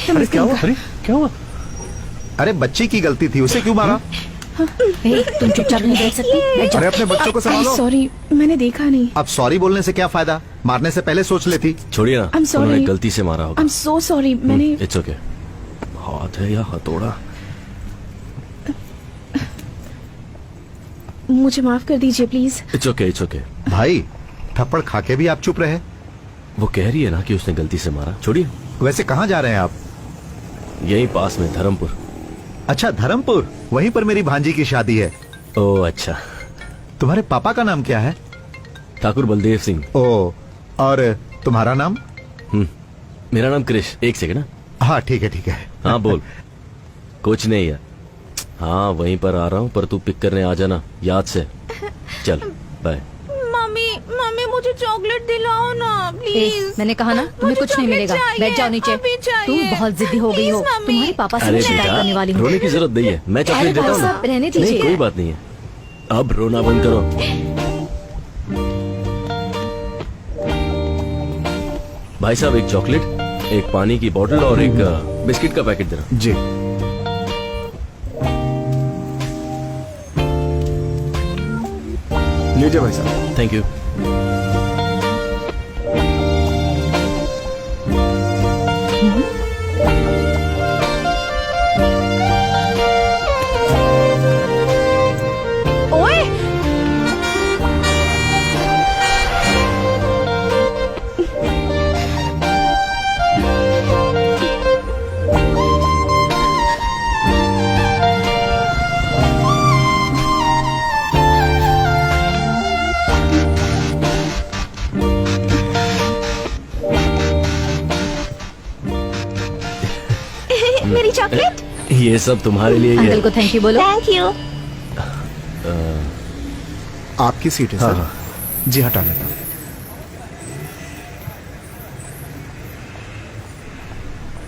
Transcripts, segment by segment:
अरे क्या हुआ? अरे क्या हुआ? अरे बच्ची की गलती थी, उसे क्यों मारा? तुम चुपचाप नहीं बैठ सकती? अरे अपने बच्चों को संभालो। सॉरी, मैंने देखा नहीं। अब सॉरी बोलने से क्या फायदा? मारने से पहले सोच लेती। छोड़िए ना, I'm sorry. उन्होंने गलती से मारा होगा। I'm so sorry, मैंने इट्स ओके। हाथ है या हथौड़ा? मुझे माफ कर दीजिए please. It's okay, it's okay. भाई थप्पड़ खा के भी आप चुप रहे। वो कह रही है ना कि उसने गलती से मारा। छोड़िए। वैसे कहाँ जा रहे हैं आप? यहीं पास में धर्मपुर। अच्छा धर्मपुर, वहीं पर मेरी भांजी की शादी है। ओह अच्छा। तुम्हारे पापा का नाम क्या है? ठाकुर बलदेव सिंह। ओ, और तुम्हारा नाम? मेरा नाम क्रिश। एक सेकंड। हाँ ठीक है ठीक है। हाँ बोल। कुछ नहीं है। हाँ वहीं पर आ रहा हूँ, पर तू पिक करने आ जाना याद से। चल बाय। मम्मी मम्मी मुझे चॉकलेट दिलाओ ना प्लीज। मैंने कहा ना तुम्हें कुछ नहीं मिलेगा। बैठ जाओ नीचे। तुम बहुत जिद्दी हो गई हो। तुम्हारे पापा से अरे मैं शिकायत करने वाली हूँ। रोने की जरूरत नहीं है, मैं चॉकलेट देता हूँ ना। रहने नहीं दीजिए। कोई बात नहीं है, अब रोना बंद करो। भाई साहब एक चॉकलेट, एक पानी की बोतल और एक बिस्किट का पैकेट देना। जी। लीजिए भाई साहब। Thank you. ओए मेरी चॉकलेट। ये सब तुम्हारे लिए ही अंकल है। को थैंक यू बोलो। Thank you. आपकी सीट है हाँ, सर। जी हटा लेता हूँ।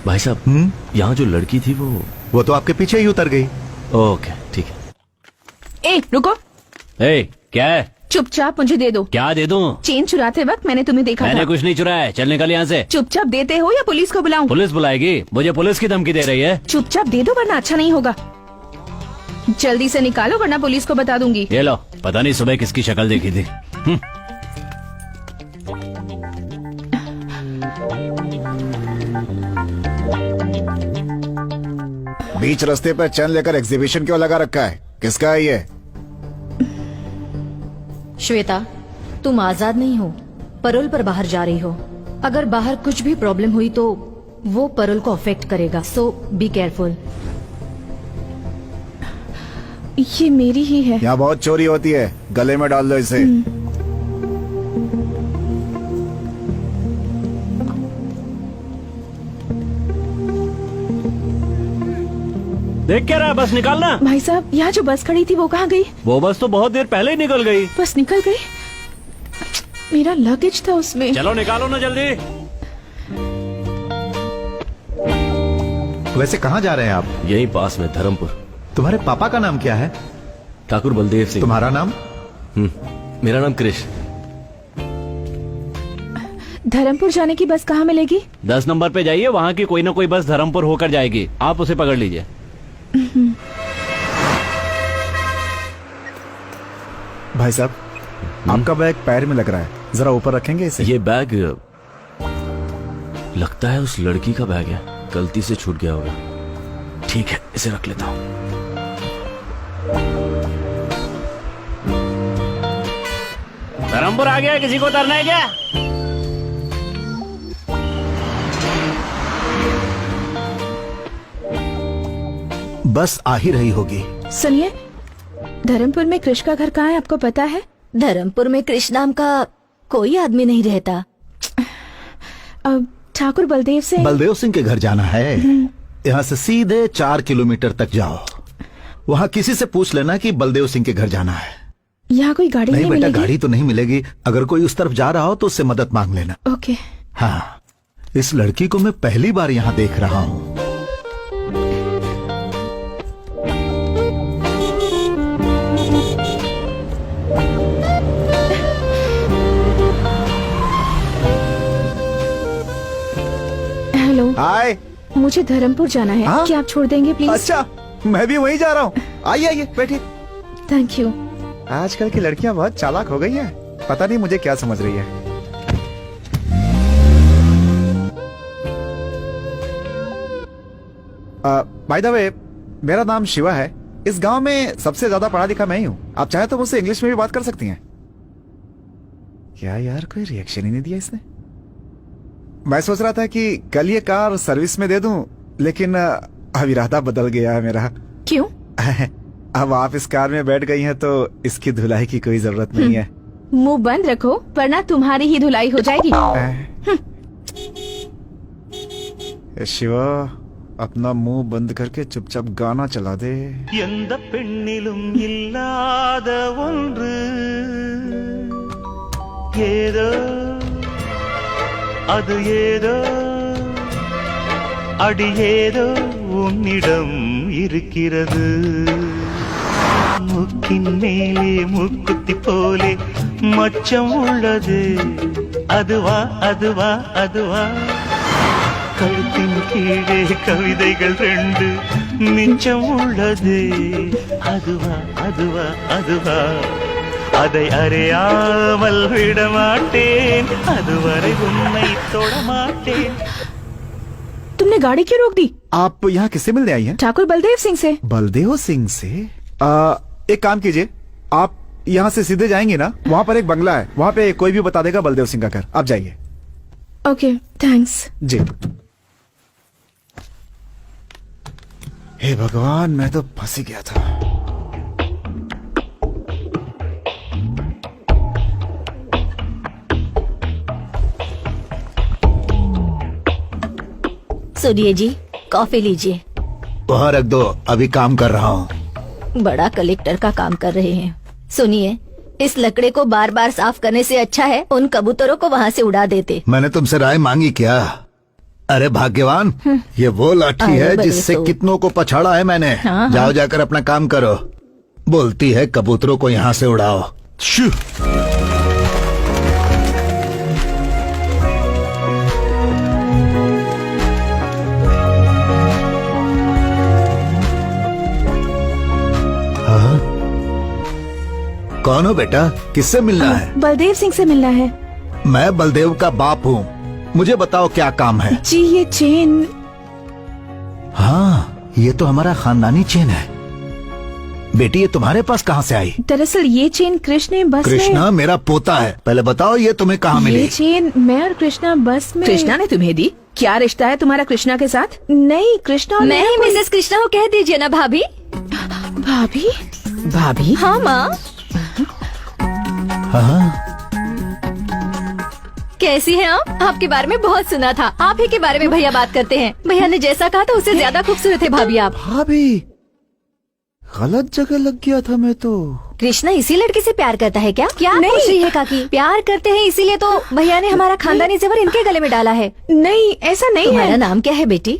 भाई साहब यहाँ जो लड़की थी वो तो आपके पीछे ही उतर गई। ओके ठीक है। ए रुको, ए क्या है? चुपचाप मुझे दे दो। क्या दे दूं? चेन चुराते वक्त मैंने तुम्हें देखा मैंने था। कुछ नहीं चुराया, चल निकल यहाँ से। चुपचाप देते हो या पुलिस को बुलाऊं? पुलिस बुलाएगी? मुझे पुलिस की धमकी दे रही है। चुपचाप दे दो वरना अच्छा नहीं होगा। जल्दी से निकालो वरना पुलिस को बता दूंगी। ये लो, पता नहीं सुबह किसकी शक्ल देखी थी। बीच रास्ते पर चैन लेकर एग्जीबिशन क्यों लगा रखा है? किसका है ये? श्वेता, तुम आजाद नहीं हो, परोल पर बाहर जा रही हो। अगर बाहर कुछ भी प्रॉब्लम हुई तो वो परोल को अफेक्ट करेगा, सो बी केयरफुल। ये मेरी ही है। यहाँ बहुत चोरी होती है, गले में डाल दो इसे। देख क्या रहा, बस निकालना। भाई साहब यहाँ जो बस खड़ी थी वो कहाँ गई? वो बस तो बहुत देर पहले ही निकल गई। बस निकल गई। मेरा लगेज था उसमें। चलो निकालो ना जल्दी। वैसे कहाँ जा रहे हैं आप? यहीं पास में धर्मपुर। तुम्हारे पापा का नाम क्या है? ठाकुर बलदेव सिंह। तुम्हारा नाम? मेरा नाम क्रिश। धर्मपुर जाने की बस कहाँ मिलेगी? 10 नंबर पे जाइए, वहाँ की कोई ना कोई बस धर्मपुर होकर जाएगी, आप उसे पकड़ लीजिए। भाई साहब, आपका बैग पैर में लग रहा है, जरा ऊपर रखेंगे इसे? ये बैग लगता है उस लड़की का बैग है, गलती से छूट गया होगा। ठीक है, इसे रख लेता हूँ। धर्मपुर आ गया, किसी को उतरना है क्या? बस आ ही रही होगी। सुनिए, धर्मपुर में कृष का घर कहाँ है आपको पता है? धर्मपुर में कृष्ण नाम का कोई आदमी नहीं रहता। अब ठाकुर बलदेव से। बलदेव सिंह के घर जाना है। यहाँ से सीधे 4 किलोमीटर तक जाओ। वहाँ किसी से पूछ लेना कि बलदेव सिंह के घर जाना है। यहाँ कोई गाड़ी नहीं नहीं बेटा, मिलेगी? गाड़ी तो नहीं मिलेगी। अगर कोई उस तरफ जा रहा हो तो उससे मदद मांग लेना। ओके। हाँ, इस लड़की को मैं पहली बार यहाँ देख रहा हूँ। हेलो, हाय। मुझे धर्मपुर जाना है। हाँ? क्या आप छोड़ देंगे प्लीज? अच्छा, मैं भी वहीं जा रहा हूँ। आइए आइए बैठिए। Thank you. आजकल की लड़कियां बहुत चालाक हो गई हैं। पता नहीं मुझे क्या समझ रही है। बाय द वे, मेरा नाम शिवा है। इस गांव में सबसे ज्यादा पढ़ा लिखा मैं ही हूँ। आप चाहे तो मुझसे इंग्लिश में भी बात कर सकती हैं। क्या यार, कोई रिएक्शन ही नहीं दिया इसने। मैं सोच रहा था कि कल ये कार सर्विस में दे दूं, लेकिन अब इरादा बदल गया है मेरा। क्यों? अब आप इस कार में बैठ गई हैं तो इसकी धुलाई की कोई जरूरत नहीं है। मुंह बंद रखो वरना तुम्हारी ही धुलाई हो जाएगी। शिवा, अपना मुंह बंद करके चुपचाप गाना चला दे। எந்த பெண்ணிலும் இல்லாத ஒன்று ஏதோ அது ஏதோ அடி ஏதோ உன்னிடம் இருக்கிறது முக்கின் மேலே முக்குத்தி போலே மச்சம் உள்ளது அதுவா அதுவா அதுவா கழுத்தின் கீழே கவிதைகள் ரெண்டு மிச்சம் உள்ளது அதுவா அதுவா அதுவா அதை அறியாமல் விடமாட்டேன் அதுவரை உன்னை தொடமாட்டேன்। तुमने गाड़ी क्यों रोक दी? आप यहाँ किससे मिलने आई हैं? ठाकुर बलदेव सिंह से। बलदेव सिंह से? एक काम कीजिए, आप यहाँ से सीधे जाएंगे ना, वहाँ पर एक बंगला है, वहाँ पे कोई भी बता देगा बलदेव सिंह का घर। आप जाइए। Okay, thanks. जी। हे भगवान, मैं तो फंस ही गया था। सुनिए जी, कॉफी लीजिए। वहाँ रख दो, अभी काम कर रहा हूँ। बड़ा कलेक्टर का काम कर रहे हैं। सुनिए, इस लकड़े को बार बार साफ करने से अच्छा है उन कबूतरों को वहाँ से उड़ा देते। मैंने तुमसे राय मांगी क्या? अरे भाग्यवान, ये वो लाठी अरे है बड़े जिससे तो। कितनों को पछाड़ा है मैंने। हाँ, जाओ हाँ। जाकर अपना काम करो। बोलती है कबूतरों को यहाँ से उड़ाओ। शू। हाँ? कौन हो बेटा, किससे मिलना है? बलदेव सिंह से मिलना है। मैं बलदेव का बाप हूँ। मुझे बताओ क्या काम है? जी ये चेन। हाँ, ये तो हमारा खानदानी चेन है। बेटी, ये तुम्हारे पास कहाँ से आई? दरअसल ये चेन कृष्ण बस कृष्णा मेरा पोता है। पहले बताओ ये तुम्हें कहाँ में। मिली? ये चेन मैं और कृष्णा बस में। कृष्णा ने तुम्हें दी? क्या रिश्ता है तुम्हारा कृष्णा के साथ? नहीं, कृष्णा और मैं ही मिसेस कृष्णा को कह दीजिए ना भाभी। भाभी। भाभी? हाँ माँ। हाँ, कैसी हैं आप? आपके बारे में बहुत सुना था। आप ही के बारे में भैया बात करते हैं। भैया ने जैसा कहा था उससे ज्यादा खूबसूरत है भाभी आप। भाभी, गलत जगह लग गया था मैं तो। कृष्णा इसी लड़के से प्यार करता है क्या? क्या नहीं। पूछ रही है काकी? प्यार करते हैं इसीलिए तो भैया ने हमारा खानदानी जेवर इनके गले में डाला है। नहीं, ऐसा नहीं तुम्हारा है। नाम क्या है बेटी?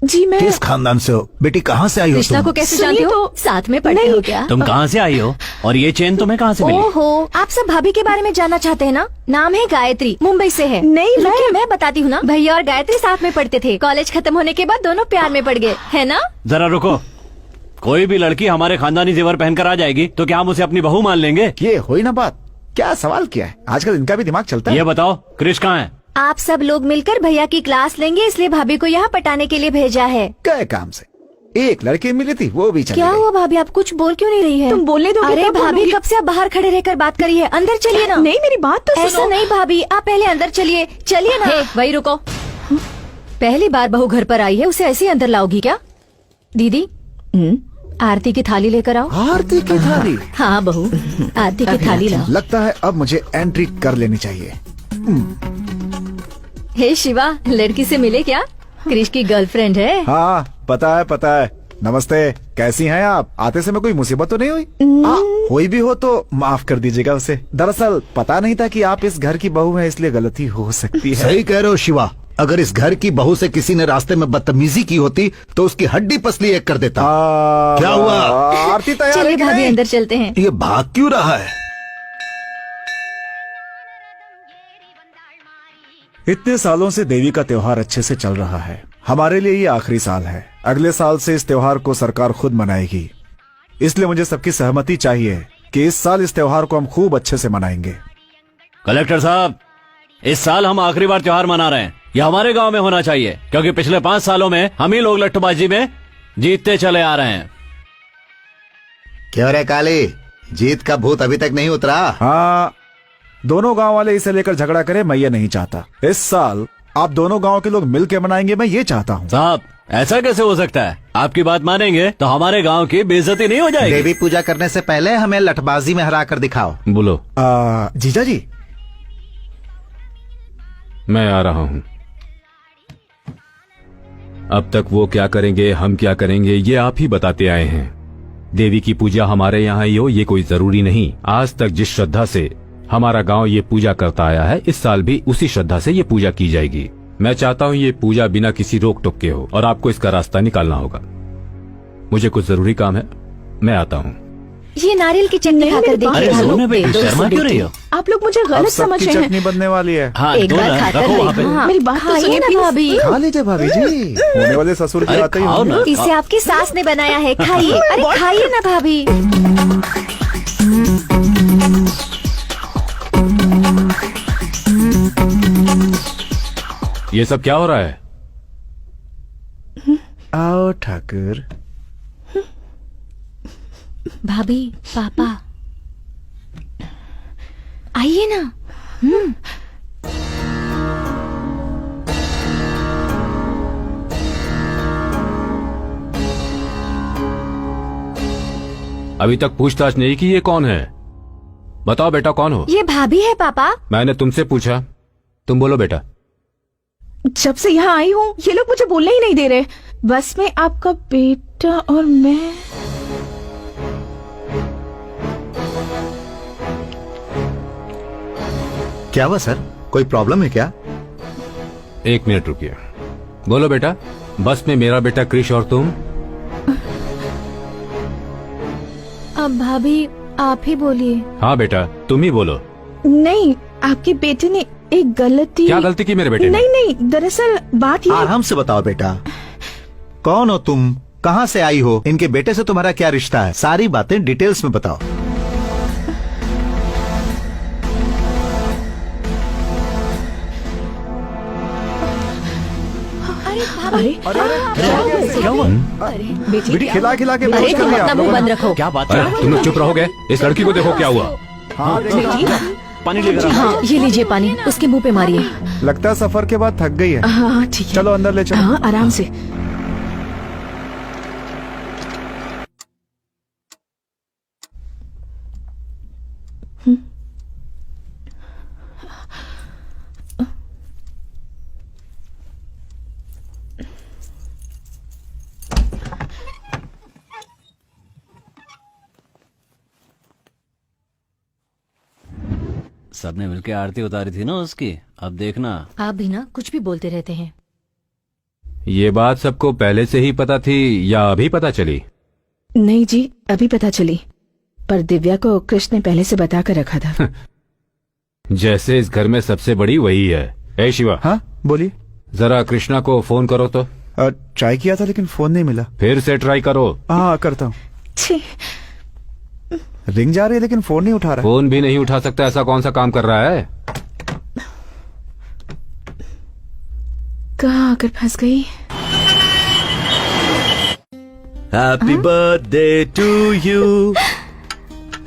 जी मैं किस खानदान से हो? बेटी कहाँ से आई हो कृष्णा तुम? को कैसे सुनिए जानते हो? तो- साथ में पढ़ते हो क्या? तुम कहाँ से आई हो और ये चेन तुम्हें कहाँ से मिली? ओहो, आप सब भाभी के बारे में जानना चाहते हैं ना? नाम है गायत्री, मुंबई से है। नहीं, रुकिए, मैं बताती हूँ ना। भैया और गायत्री साथ में पढ़ते थे। कॉलेज खत्म होने के बाद दोनों प्यार में पड़ गए, है ना? जरा रुको, कोई भी लड़की हमारे खानदानी जेवर पहनकर आ जाएगी तो क्या हम उसे अपनी बहू मान लेंगे? ये हुई ना बात। क्या सवाल किया है? आजकल इनका भी दिमाग चलता है। ये बताओ क्रिश कहाँ है? आप सब लोग मिलकर भैया की क्लास लेंगे इसलिए भाभी को यहाँ पटाने के लिए भेजा है। गए काम से। एक लड़की मिली थी, वो भी चली क्या गई। हुआ भाभी, आप कुछ बोल क्यों नहीं रही है? तुम बोलने दोगे अरे तब भाभी, बोलूंगी। कब से आप बाहर खड़े रहकर बात करी है? अंदर चलिए ना। नहीं, मेरी बात तो ऐसा सुनो। नहीं भाभी, आप पहले अंदर चलिए। चलिए ना। वही रुको। पहली बार बहू घर पर आई है, उसे ऐसे ही अंदर लाओगी क्या? दीदी, आरती की थाली लेकर आओ। आरती की थाली? हाँ बहू, आरती की थाली लाओ। लगता है अब मुझे एंट्री कर लेनी चाहिए। हे शिवा, लड़की से मिले क्या? क्रिश की गर्लफ्रेंड है। हाँ, पता है पता है। नमस्ते, कैसी हैं आप? आते समय कोई मुसीबत तो नहीं हुई? हुई भी हो तो माफ कर दीजिएगा उसे। दरअसल पता नहीं था कि आप इस घर की बहू हैं, इसलिए गलती हो सकती है। सही कह रहे हो शिवा। अगर इस घर की बहू से किसी ने रास्ते में बदतमीजी की होती तो उसकी हड्डी पसली एक कर देता। क्या हुआ? आरती तैयार है चलिए कि भाभी, नहीं? अंदर चलते हैं। ये भाग क्यों रहा है? इतने सालों से देवी का त्योहार अच्छे से चल रहा है। हमारे लिए ये आखिरी साल है। अगले साल से इस त्योहार को सरकार खुद मनाएगी, इसलिए मुझे सबकी सहमति चाहिए कि इस साल इस त्योहार को हम खूब अच्छे से मनाएंगे। कलेक्टर साहब, इस साल हम आखिरी बार त्योहार मना रहे हैं। यह हमारे गांव में होना चाहिए, क्योंकि पिछले 5 सालों में हम ही लोग लट्टूबाजी में जीतते चले आ रहे हैं। क्यों रे काली, जीत का भूत अभी तक नहीं उतरा? हाँ, दोनों गांव वाले इसे लेकर झगड़ा करें, मैं ये नहीं चाहता। इस साल आप दोनों गांव के लोग मिलकर मनाएंगे, मैं ये चाहता हूँ। साहब, ऐसा कैसे हो सकता है? आपकी बात मानेंगे तो हमारे गांव की बेइज्जती नहीं हो जाएगी। देवी पूजा करने से पहले हमें लठबाजी में हरा कर दिखाओ। बोलो। जीजा जी, मैं आ रहा हूं। अब तक वो क्या करेंगे, हम क्या करेंगे, ये आप ही बताते आए हैं। देवी की पूजा हमारे यहाँ ही हो, ये कोई जरूरी नहीं। आज तक जिस श्रद्धा से हमारा गांव ये पूजा करता आया है, इस साल भी उसी श्रद्धा से ये पूजा की जाएगी। मैं चाहता हूँ ये पूजा बिना किसी रोक टोक के हो, और आपको इसका रास्ता निकालना होगा। मुझे कुछ जरूरी काम है, मैं आता हूँ। ये नारियल की चटनी खाकर देखिए। अरे भाभी, सोने बेटी, दे दो शर्मा इसे क्यों रही बेटी। हो? आप लोग मुझे अब गलत समझ सबकी रहे हैं। चटनी बनने वाली है। हाँ, एक दो बार ना, खाकर रखो वहाँ पे। देखो। हाँ, मेरी बात तो खाइए सुनिए, ना please। भाभी। खा लीजिए भाभी जी, होने वाले ससुर की अरे आते ही खाओ होंगे। ना। इसे आपकी सास ने बनाया है, खाइए। अरे खाइए ना भाभी। ये सब क्या हो रहा है? आओ ठाकुर। भाभी, पापा, आइए ना। अभी तक पूछताछ नहीं की, ये कौन है? बताओ बेटा, कौन हो? ये भाभी है पापा। मैंने तुमसे पूछा, तुम बोलो बेटा। जब से यहाँ आई हूँ ये लोग मुझे बोलने ही नहीं दे रहे। बस में आपका बेटा और मैं। क्या हुआ सर, कोई प्रॉब्लम है क्या? 1 मिनट रुकिए। बोलो बेटा, बस में मेरा बेटा क्रिश और तुम। अब भाभी आप ही बोलिए। हाँ बेटा, तुम ही बोलो। नहीं, आपके बेटे ने एक गलती। क्या गलती की मेरे बेटे ने? नहीं नहीं, दरअसल बात ये। आराम से बताओ बेटा, कौन हो तुम, कहाँ से आई हो, इनके बेटे से तुम्हारा क्या रिश्ता है, सारी बातें डिटेल्स में बताओ। अरे क्या हुआ? बेटी खिला खिला के अरे बेहोश कर तुम दिया अपना आप मुंह लोगों बंद ने। रखो। क्या बात अरे है? तुम लोग चुप रहोगे? इस लड़की को देखो क्या हुआ। हाँ, देखो। पानी लेकर आओ। हाँ, ये लीजिए पानी, उसके मुंह पे मारिए। लगता है सफर के बाद थक गई है। हाँ ठीक है। चलो अंदर ले चलो। हाँ, आराम से। सबने मिलके आरती उतारी थी ना उसकी, अब देखना। आप भी ना कुछ भी बोलते रहते हैं। ये बात सबको पहले से ही पता थी या अभी पता चली? नहीं जी, अभी पता चली, पर दिव्या को कृष्ण ने पहले से बता कर रखा था। जैसे इस घर में सबसे बड़ी वही है। ए शिवा, हाँ बोलिए। जरा कृष्णा को फोन करो तो। ट्राई किया था लेकिन फोन नहीं मिला। फिर से ट्राई करो। हाँ करता हूँ। छी, रिंग जा रही है लेकिन फोन नहीं उठा रहा। फोन भी नहीं उठा सकता, ऐसा कौन सा काम कर रहा है? कहाँ आकर फंस गई। Happy birthday to you,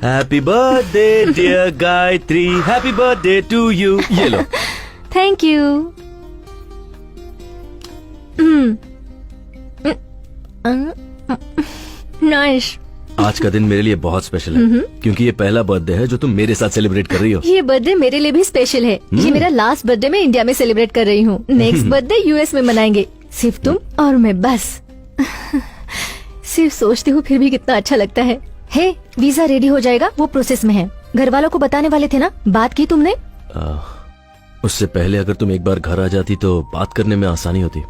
happy birthday dear Gayatri, happy birthday to you. ये लो। Thank you. नाइस। आज का दिन मेरे लिए बहुत स्पेशल है, क्योंकि ये पहला बर्थडे है जो तुम मेरे साथ सेलिब्रेट कर रही हो। ये बर्थडे मेरे लिए भी स्पेशल है। ये मेरा लास्ट बर्थडे मैं इंडिया में सेलिब्रेट कर रही हूँ। नेक्स्ट बर्थडे यूएस में मनाएंगे, सिर्फ तुम और मैं, बस। सिर्फ सोचती हूँ फिर भी कितना अच्छा लगता है। हे, वीजा रेडी हो जाएगा, वो प्रोसेस में है। घर वालों को बताने वाले थे ना, बात की तुमने? उससे पहले अगर तुम एक बार घर आ जाती तो बात करने में आसानी होती।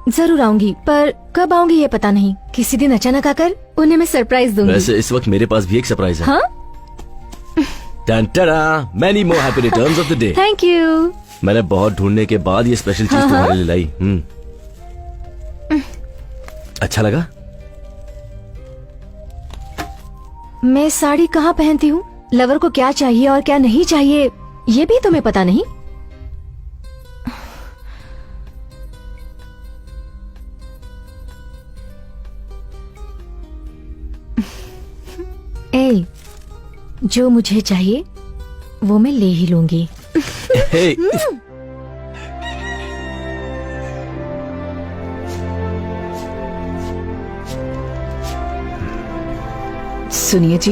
जरूर आऊंगी, पर कब आऊंगी ये पता नहीं। किसी दिन अचानक आकर उन्हें मैं सरप्राइज दूंगी। वैसे इस वक्त मेरे पास भी एक सरप्राइज है। हाँ? Tan-tada! Many more happy returns of the day. Thank you. मैंने बहुत ढूंढने के बाद ये स्पेशल चीज तुम्हारे लिए लाई। अच्छा लगा? मैं साड़ी कहाँ पहनती हूँ, लवर को क्या चाहिए और क्या नहीं चाहिए, ये भी तुम्हें पता नहीं? ए, जो मुझे चाहिए वो मैं ले ही लूंगी। हे, सुनिए जी,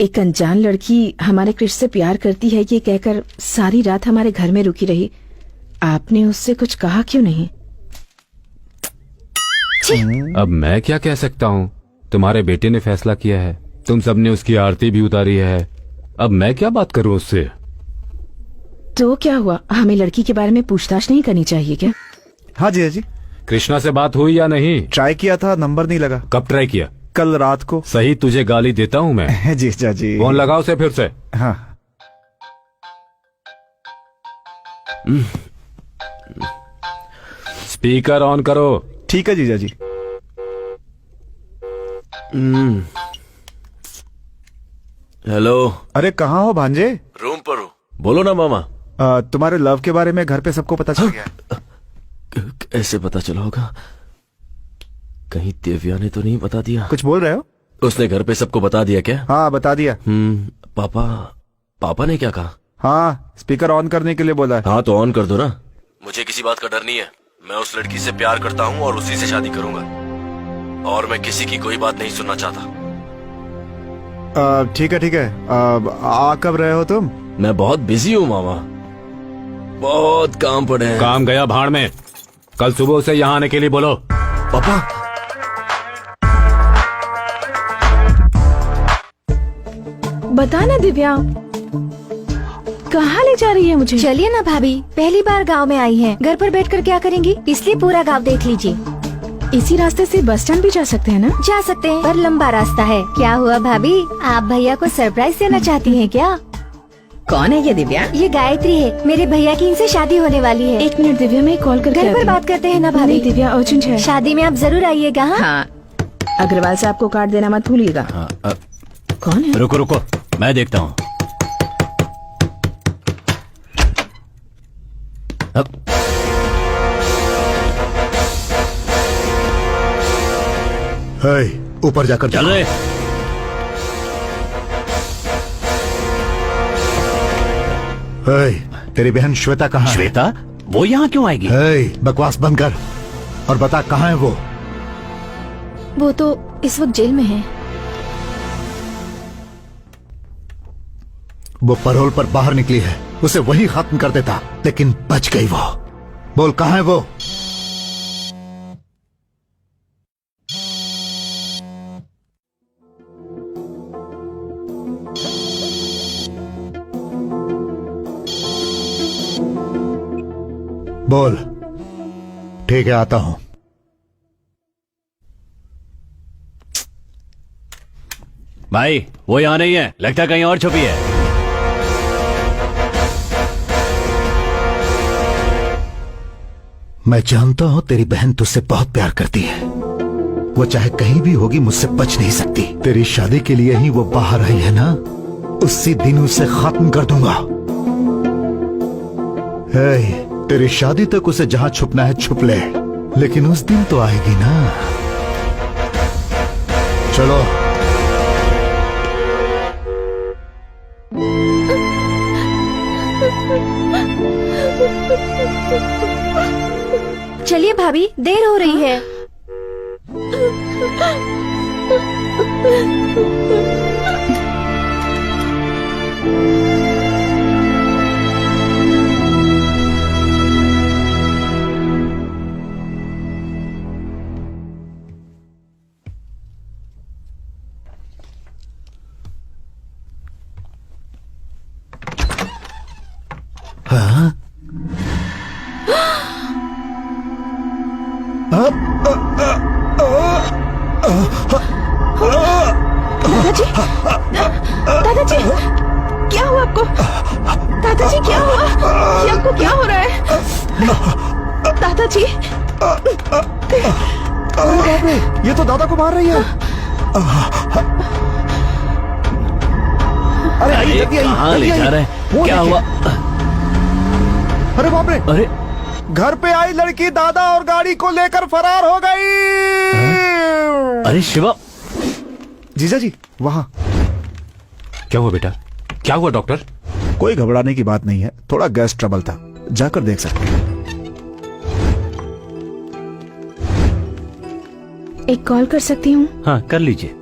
एक अनजान लड़की हमारे कृष्ण से प्यार करती है ये कहकर सारी रात हमारे घर में रुकी रही। आपने उससे कुछ कहा क्यों नहीं? अब मैं क्या कह सकता हूँ? तुम्हारे बेटे ने फैसला किया है, तुम सबने उसकी आरती भी उतारी है, अब मैं क्या बात करूँ उससे? तो क्या हुआ, हमें लड़की के बारे में पूछताछ नहीं करनी चाहिए क्या? हाँ जी, हाँ जी, कृष्णा से बात हुई या नहीं? ट्राई किया था, नंबर नहीं लगा। कब ट्राई किया? कल रात को। सही, तुझे गाली देता हूँ मैं। जी चाची। फोन लगाओ उसे फिर से। हाँ। स्पीकर ऑन करो। ठीक है जीजा जी। हेलो। अरे कहाँ हो भांजे? रूम पर हूँ। बोलो ना मामा। तुम्हारे लव के बारे में घर पे सबको पता चल गया है। कैसे पता चला होगा? कहीं दिव्या ने तो नहीं बता दिया? कुछ बोल रहे हो? उसने घर पे सबको बता दिया क्या? हाँ बता दिया। पापा ने क्या कहा? हाँ, स्पीकर ऑन करने के लिए बोला है। हाँ तो ऑन कर दो ना। मुझे किसी बात का डर नहीं है, मैं उस लड़की से प्यार करता हूँ और उसी से शादी करूंगा, और मैं किसी की कोई बात नहीं सुनना चाहता। ठीक है ठीक है। आ कब रहे हो तुम? मैं बहुत बिजी हूँ मामा, बहुत काम पड़े हैं। काम गया भाड़ में, कल सुबह उसे यहाँ आने के लिए बोलो। पापा बता ना दिव्या, कहाँ ले जा रही है मुझे? चलिए ना भाभी, पहली बार गांव में आई हैं, घर पर बैठकर क्या करेंगी, इसलिए पूरा गांव देख लीजिए। इसी रास्ते से बस स्टैंड भी जा सकते हैं ना? जा सकते हैं, पर लंबा रास्ता है। क्या हुआ भाभी, आप भैया को सरप्राइज देना चाहती हैं क्या? कौन है ये दिव्या? ये गायत्री है, मेरे भैया की इनसे शादी होने वाली है। एक मिनट दिव्या, मैं कॉल करके घर पर आती हूँ। बात करते हैं ना भाभी। नहीं दिव्या, अर्जेंट है। शादी में आप जरूर आइएगा। हाँ? हाँ, अग्रवाल साहब को कार्ड देना मत भूलिएगा। कौन है? रुको रुको, मैं देखता हूँ। ऊपर जाकर चल रहे। तेरी बहन श्वेता कहाँ है? श्वेता? वो यहाँ क्यों आएगी? बकवास बंद कर और बता कहाँ है वो? वो तो इस वक्त जेल में है। वो परोल पर बाहर निकली है, उसे वहीं खत्म कर देता, लेकिन बच गई वो। बोल कहाँ है वो? बोल। ठीक है, आता हूं। भाई वो यहाँ नहीं है, लगता है कहीं और छुपी है। मैं जानता हूं तेरी बहन तुझसे बहुत प्यार करती है, वो चाहे कहीं भी होगी मुझसे बच नहीं सकती। तेरी शादी के लिए ही वो बाहर आई है ना, उसी दिन उसे खत्म कर दूंगा। तेरी शादी तक उसे जहां छुपना है छुप ले, लेकिन उस दिन तो आएगी ना। चलो। चलिए भाभी, देर हो रही है। हाँ? दादाजी, दादाजी, क्या हुआ आपको? दादाजी क्या हुआ? ये आपको क्या हो रहा है? दादाजी अरे बाप रे, ये तो दादा को मार रही है। अरे आइए, जल्दी आइए, कहाँ ले जल्दी जा आइए। रहे हैं? वो क्या देखिए। हुआ? अरे बाप रे, अरे घर पे आई लड़की दादा और गाड़ी को लेकर फरार हो गई। अरे शिवा, जीजा जी वहाँ। क्या हुआ बेटा? क्या हुआ डॉक्टर? कोई घबराने की बात नहीं है, थोड़ा गैस ट्रबल था, जाकर देख सकते हैं। एक कॉल कर सकती हूँ? हाँ कर लीजिए।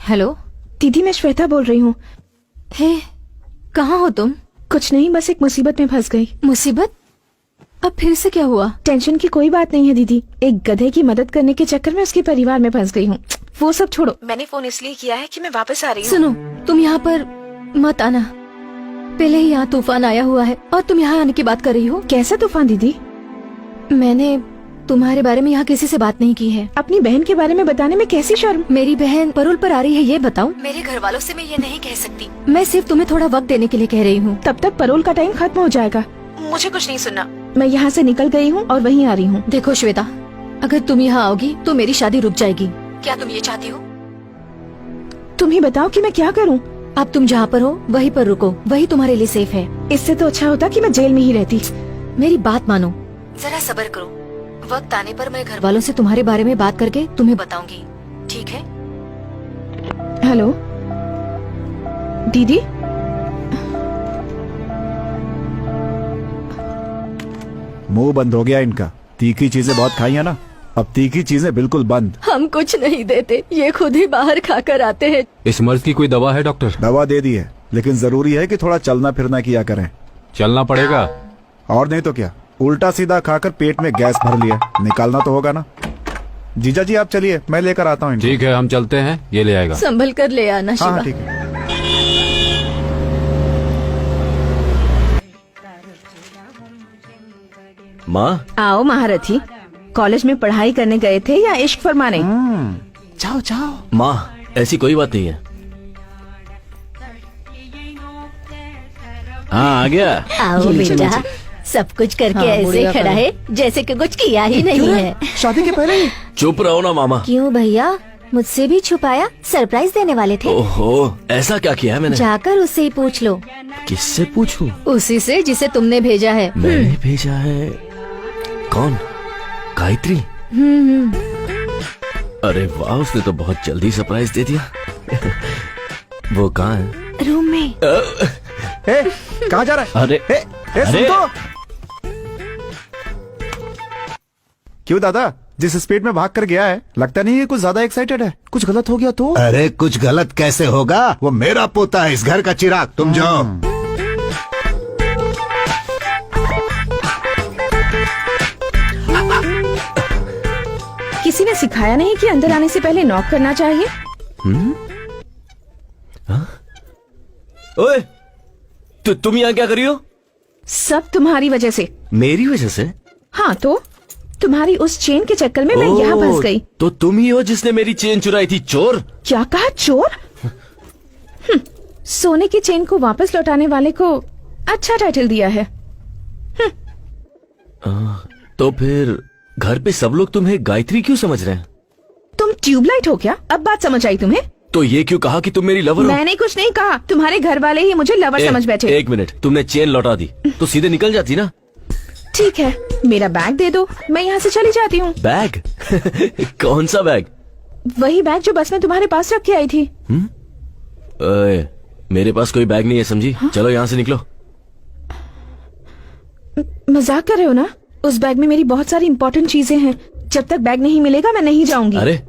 हेलो दीदी मैं श्वेता बोल रही हूँ। हे, कहाँ हो तुम? कुछ नहीं, बस एक मुसीबत में फंस गई। मुसीबत? अब फिर से क्या हुआ? टेंशन की कोई बात नहीं है दीदी, एक गधे की मदद करने के चक्कर में उसके परिवार में फंस गई हूँ। वो सब छोड़ो, मैंने फोन इसलिए किया है कि मैं वापस आ रही हूँ। सुनो, तुम यहाँ पर मत आना। पहले ही यहाँ तूफान आया हुआ है और तुम यहाँ आने की बात कर रही हो। कैसा तूफान दीदी? मैंने तुम्हारे बारे में यहाँ किसी से बात नहीं की है। अपनी बहन के बारे में बताने में कैसी शर्म? मेरी बहन परोल पर आ रही है, ये बताऊं? मेरे घर वालों से मैं ये नहीं कह सकती। मैं सिर्फ तुम्हें थोड़ा वक्त देने के लिए कह रही हूँ। तब तक परोल का टाइम खत्म हो जाएगा। मुझे कुछ नहीं सुनना, मैं यहाँ से निकल गई हूँ और वहीं आ रही हूँ। देखो श्वेता, अगर तुम यहाँ आओगी तो मेरी शादी रुक जाएगी। क्या तुम ये चाहती हो? तुम ही बताओ कि मैं क्या करूँ। अब तुम जहाँ पर हो वहीं पर रुको, वही तुम्हारे लिए सेफ है। इससे तो अच्छा होता कि मैं जेल में ही रहती। मेरी बात मानो, जरा सब्र करो। वक्त आने पर मैं घर वालों से तुम्हारे बारे में बात करके तुम्हें बताऊंगी, ठीक है? हेलो दीदी, मुंह बंद हो गया इनका। तीखी चीजें बहुत खाई है ना, अब तीखी चीजें बिल्कुल बंद। हम कुछ नहीं देते, ये खुद ही बाहर खाकर आते हैं। इस मर्ज की कोई दवा है डॉक्टर? दवा दे दी है, लेकिन जरूरी है कि थोड़ा चलना फिरना किया करें। चलना पड़ेगा। और नहीं तो क्या, उल्टा सीधा खाकर पेट में गैस भर लिया, निकालना तो होगा ना। जीजा जी आप चलिए, मैं लेकर आता हूँ इनको। ठीक है हम चलते हैं, ये ले आएगा। संभल कर ले आना हाँ शिवा। हाँ, ठीक है। माँ, आओ महारथी। कॉलेज में पढ़ाई करने गए थे या इश्क फरमाने? जाओ जाओ। माँ ऐसी कोई बात नहीं है। हाँ आ गया। आओ बेटा, सब कुछ करके ऐसे खड़ा है जैसे कि कुछ किया ही नहीं है। शादी के पहले ही? चुप रहो ना मामा। क्यों भैया, मुझसे भी छुपाया? सरप्राइज देने वाले थे? ओहो, ऐसा क्या किया है मैंने? जाकर उससे ही पूछ लो। किससे पूछूं? उसी से जिसे तुमने भेजा है। मैंने भेजा है? कौन? गायत्री? अरे वाह, उसने तो बहुत जल्दी सरप्राइज दे दिया। वो कहाँ है? रूम में। कहाँ जा रहा है? अरे सुन अरे! तो। क्यों दादा, जिस स्पीड में भाग कर गया है, लगता नहीं है कुछ ज्यादा एक्साइटेड है। कुछ गलत हो गया तो? अरे कुछ गलत कैसे होगा, वो मेरा पोता है, इस घर का चिराग। तुम जाओ। किसी ने सिखाया नहीं कि अंदर आने से पहले नॉक करना चाहिए? ओए, तुम यहाँ क्या कर रही हो? सब तुम्हारी वजह से। मेरी वजह से? हाँ तो तुम्हारी उस चेन के चक्कर में मैं यहाँ फंस गई। तो तुम ही हो जिसने मेरी चेन चुराई थी, चोर? क्या कहा, चोर? सोने की चेन को वापस लौटाने वाले को अच्छा टाइटल दिया है। तो फिर घर पे सब लोग तुम्हें गायत्री क्यों समझ रहे हैं? तुम ट्यूबलाइट हो क्या? अब बात समझ आई तुम्हें? तो ये क्यों कहा कि तुम मेरी लवर हो? मैंने कुछ नहीं कहा, तुम्हारे घर वाले ही मुझे लवर समझ बैठे। एक मिनट, तुमने चेन लौटा दी तो सीधे निकल जाती ना। ठीक है, मेरा बैग दे दो, मैं यहाँ से चली जाती हूँ। बैग? कौन सा बैग? वही बैग जो बस में तुम्हारे पास रख के आई थी। ओए, मेरे पास कोई बैग नहीं है, समझी? चलो यहाँ से निकलो। मजाक कर रहे हो ना? उस बैग में मेरी बहुत सारी इंपॉर्टेंट चीजें हैं। जब तक बैग नहीं मिलेगा मैं नहीं जाऊंगी। अरे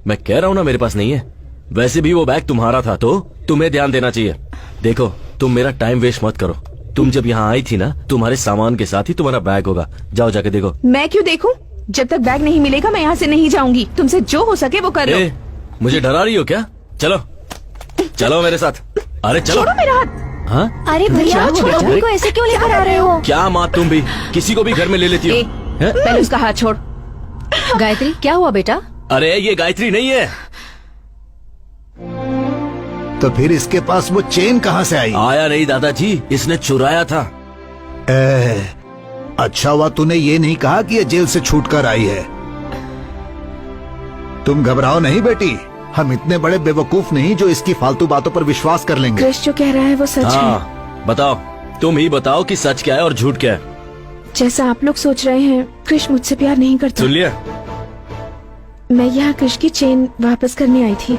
मैं कह रहा हूँ ना, मेरे पास नहीं है। वैसे भी वो बैग तुम्हारा था तो तुम्हें ध्यान देना चाहिए। देखो, तुम मेरा टाइम वेस्ट मत करो। तुम जब यहाँ आई थी ना, तुम्हारे सामान के साथ ही तुम्हारा बैग होगा। जाओ जाके देखो। मैं क्यों देखूं? जब तक बैग नहीं मिलेगा मैं यहाँ से नहीं जाऊंगी। तुमसे जो हो सके वो कर लो। मुझे डरा रही हो क्या? चलो चलो मेरे साथ। अरे चलो। छोड़ो मेरा हाथ। हाँ? अरे भैया, छोड़ो, मम्मी को ऐसे क्यों लेकर आ रहे हो? क्या माँ, तुम भी किसी को भी घर में ले लेती हो? पहले उसका हाथ छोड़। गायत्री, क्या हुआ बेटा? अरे ये गायत्री नहीं है। तो फिर इसके पास वो चेन कहाँ से आई? आया नहीं दादाजी, इसने चुराया था। अच्छा हुआ तूने ये नहीं कहा कि ये जेल से छूट कर आई है। तुम घबराओ नहीं बेटी, हम इतने बड़े बेवकूफ नहीं जो इसकी फालतू बातों पर विश्वास कर लेंगे। क्रिश जो कह रहा है वो सच है। हाँ बताओ, तुम ही बताओ कि सच क्या है और झूठ क्या है। जैसा आप लोग सोच रहे हैं, क्रिश मुझसे प्यार नहीं करता। सुन लिया? मैं यहाँ क्रिश की चेन वापस करने आई थी,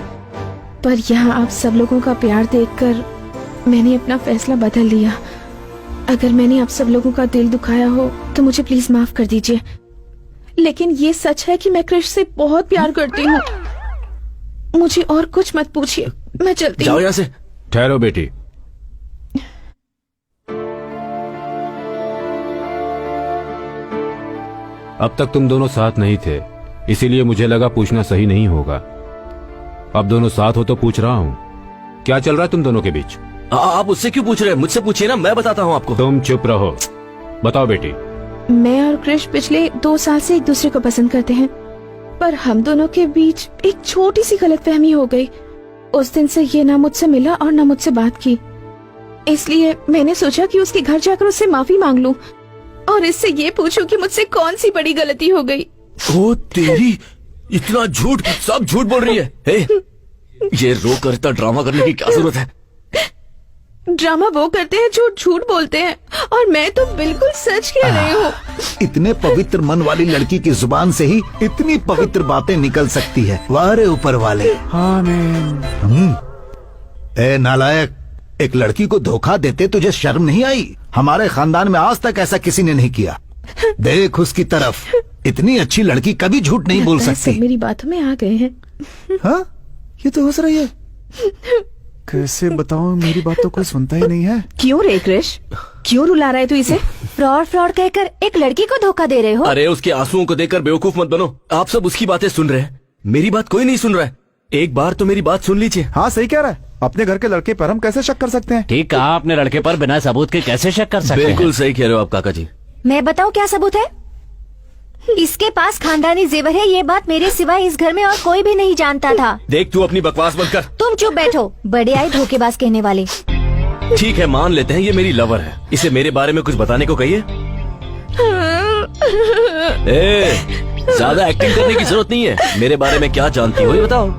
पर यहाँ आप सब लोगों का प्यार देखकर मैंने अपना फैसला बदल लिया। अगर मैंने आप सब लोगों का दिल दुखाया हो तो मुझे प्लीज माफ कर दीजिए, लेकिन ये सच है कि मैं क्रिश से बहुत प्यार करती हूँ। मुझे और कुछ मत पूछिए, मैं चलती जाओ हूँ। यहाँ से। ठहरो बेटी, अब तक तुम दोनों साथ नहीं थे, इसीलिए मुझे लगा पूछना सही नहीं होगा। अब दोनों साथ हो तो पूछ रहा हूँ, क्या चल रहा है तुम दोनों के बीच? आप उससे क्यों पूछ रहे हैं? मुझसे पूछिए ना, मैं बताता हूँ आपको। तुम चुप रहो, बताओ बेटी। मैं और क्रिश पिछले 2 साल से एक दूसरे को पसंद करते हैं, पर हम दोनों के बीच एक छोटी सी गलतफहमी हो गई। उस दिन से ये ना मुझसे मिला और ना मुझसे बात की, इसलिए मैंने सोचा कि उसके घर जाकर उससे माफी मांग लूं और इससे ये पूछूं कि मुझसे कौन सी बड़ी गलती हो गई। ओ तेरी, इतना झूठ, सब झूठ बोल रही है। हे, ये रो कर इतना ड्रामा करने की क्या जरूरत है? ड्रामा वो करते हैं जो झूठ बोलते हैं, और मैं तो बिल्कुल सच कह रही हूँ। इतने पवित्र मन वाली लड़की की जुबान से ही इतनी पवित्र बातें निकल सकती है। वाह रे ऊपर वाले। ए नालायक, एक लड़की को धोखा देते तुझे शर्म नहीं आई? हमारे खानदान में आज तक ऐसा किसी ने नहीं किया। देख उसकी तरफ, इतनी अच्छी लड़की कभी झूठ नहीं बोल लगता है सकती। सब मेरी बातों में आ गए हैं। हाँ, ये तो हंस रही है। कैसे बताऊं, मेरी बात तो कोई सुनता ही नहीं है। क्यों रे क्रिश, क्यों रुला रहा है तू इसे? फ्रॉड फ्रॉड कहकर एक लड़की को धोखा दे रहे हो? अरे उसके आंसुओं को देखकर बेवकूफ मत बनो। आप सब उसकी बातें सुन रहे हैं, मेरी बात कोई नहीं सुन रहा है। एक बार तो मेरी बात सुन लीजिए। हाँ सही कह रहा है, अपने घर के लड़के पर हम कैसे शक कर सकते हैं? ठीक कहा, अपने लड़के पर बिना सबूत के कैसे शक कर सकते हैं? बिल्कुल सही कह रहे हो आप काका जी। मैं बताऊं क्या सबूत है? इसके पास खानदानी जेवर है, ये बात मेरे सिवाय इस घर में और कोई भी नहीं जानता था। देख तू अपनी बकवास बंद कर। तुम चुप बैठो, बड़े आए धोखेबाज कहने वाले। ठीक है, मान लेते हैं ये मेरी लवर है, इसे मेरे बारे में कुछ बताने को कहिए। ज्यादा एक्टिंग करने की जरूरत नहीं है, मेरे बारे में क्या जानती हो ये बताओ।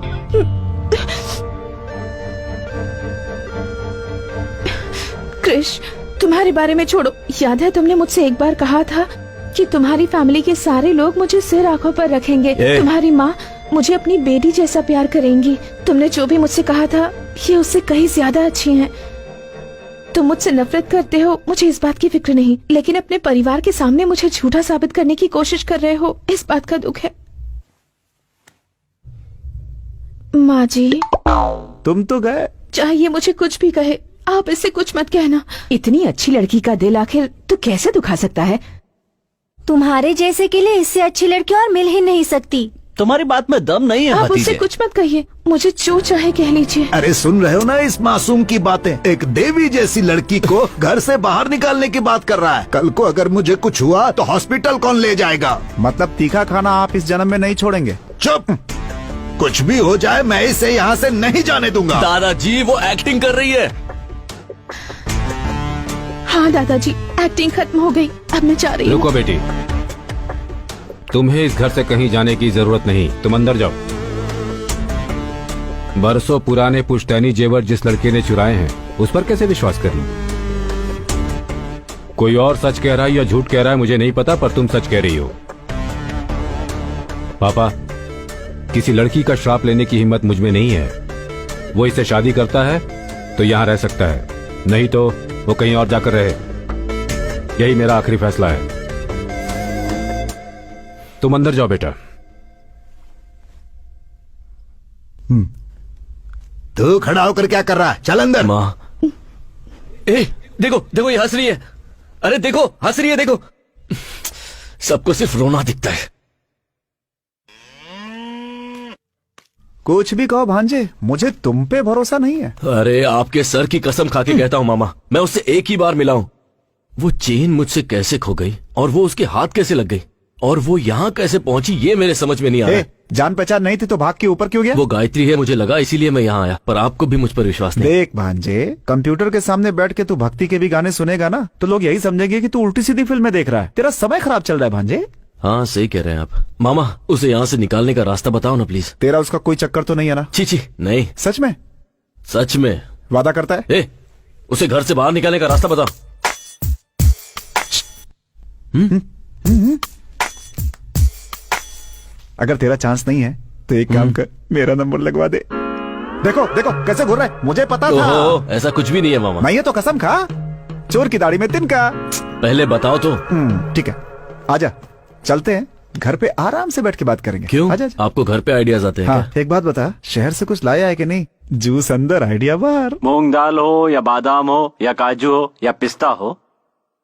क्रिश, तुम्हारे बारे में छोड़ो। याद है तुमने मुझसे एक बार कहा था कि तुम्हारी फैमिली के सारे लोग मुझे सिर आंखों पर रखेंगे। तुम्हारी माँ मुझे अपनी बेटी जैसा प्यार करेंगी। तुमने जो भी मुझसे कहा था, ये उससे कहीं ज्यादा अच्छी हैं। तुम मुझसे नफरत करते हो, मुझे इस बात की फिक्र नहीं, लेकिन अपने परिवार के सामने मुझे झूठा साबित करने की कोशिश कर रहे हो, इस बात का दुख है। माँ जी, तुम तो गए। चाहे ये मुझे कुछ भी कहे, आप इससे कुछ मत कहना। इतनी अच्छी लड़की का दिल आखिर तू कैसे दुखा सकता है? तुम्हारे जैसे के लिए इससे अच्छी लड़की और मिल ही नहीं सकती। तुम्हारी बात में दम नहीं है आप उससे भतीजे। कुछ मत कहिए, मुझे जो चाहे कह लीजिए। अरे सुन रहे हो ना इस मासूम की बातें? एक देवी जैसी लड़की को घर से बाहर निकालने की बात कर रहा है। कल को अगर मुझे कुछ हुआ तो हॉस्पिटल कौन ले जाएगा? मतलब तीखा खाना आप इस जन्म में नहीं छोड़ेंगे? चुप, कुछ भी हो जाए मैं इसे यहाँ से नहीं जाने दूंगा। दादाजी वो एक्टिंग कर रही है। हाँ दादाजी, एक्टिंग खत्म हो गई, अब मैं जा रही हूँ। रुको बेटी, तुम्हें इस घर से कहीं जाने की जरूरत नहीं, तुम अंदर जाओ। बरसों पुराने पुश्तैनी जेवर जिस लड़के ने चुराए हैं, उस पर कैसे विश्वास करें? कोई और सच कह रहा है या झूठ कह रहा है मुझे नहीं पता, पर तुम सच कह रही हो। पापा, किसी लड़की का श्राप लेने की हिम्मत मुझ में नहीं है। वो इससे शादी करता है तो यहाँ रह सकता है, नहीं तो वो कहीं और जाकर रहे। यही मेरा आखिरी फैसला है। तुम अंदर जाओ बेटा। तू खड़ा होकर क्या कर रहा है? चल अंदर। माँ, देखो देखो ये हंस रही है। अरे देखो हंस रही है, देखो। सबको सिर्फ रोना दिखता है। कुछ भी कहो भांजे, मुझे तुम पे भरोसा नहीं है। अरे आपके सर की कसम खा के कहता हूँ मामा, मैं उससे एक ही बार मिला हूँ। वो चेन मुझसे कैसे खो गई और वो उसके हाथ कैसे लग गई और वो यहाँ कैसे पहुंची, ये मेरे समझ में नहीं आ रहा। जान पहचान नहीं थी तो भाग के ऊपर क्यों गया? वो गायत्री है मुझे लगा, इसीलिए मैं यहाँ आया, पर आपको भी मुझ पर विश्वास नहीं। देख भांजे, कंप्यूटर के सामने बैठ के तू भक्ति के भी गाने सुनेगा ना तो लोग यही समझेंगे कि तू उल्टी सीधी फिल्में देख रहा है। तेरा समय खराब चल रहा है भांजे। हाँ सही कह रहे हैं आप। मामा उसे यहाँ से निकालने का रास्ता बताओ ना प्लीज। तेरा उसका कोई चक्कर तो नहीं है ना? छी नहीं। सच में? सच में। वादा करता है? ए, उसे घर से बाहर निकालने का रास्ता बताओ। अगर तेरा चांस नहीं है तो एक काम कर, मेरा नंबर लगवा दे। देखो देखो कैसे घूर रहा है, मुझे पता था। ओहो, ऐसा कुछ भी नहीं है मामा। नहीं है तो कसम खा, चोर की दाढ़ी में तिनका। पहले बताओ तो। ठीक है, आजा चलते हैं, घर पे आराम से बैठ के बात करेंगे। क्यों? आजा, आजा। आपको घर पे आइडियाज आते हैं हाँ, एक बात बता, शहर से कुछ लाया है कि नहीं? जूस अंदर आइडिया बाहर। मूंग दाल हो या बादाम हो या काजू हो या पिस्ता हो,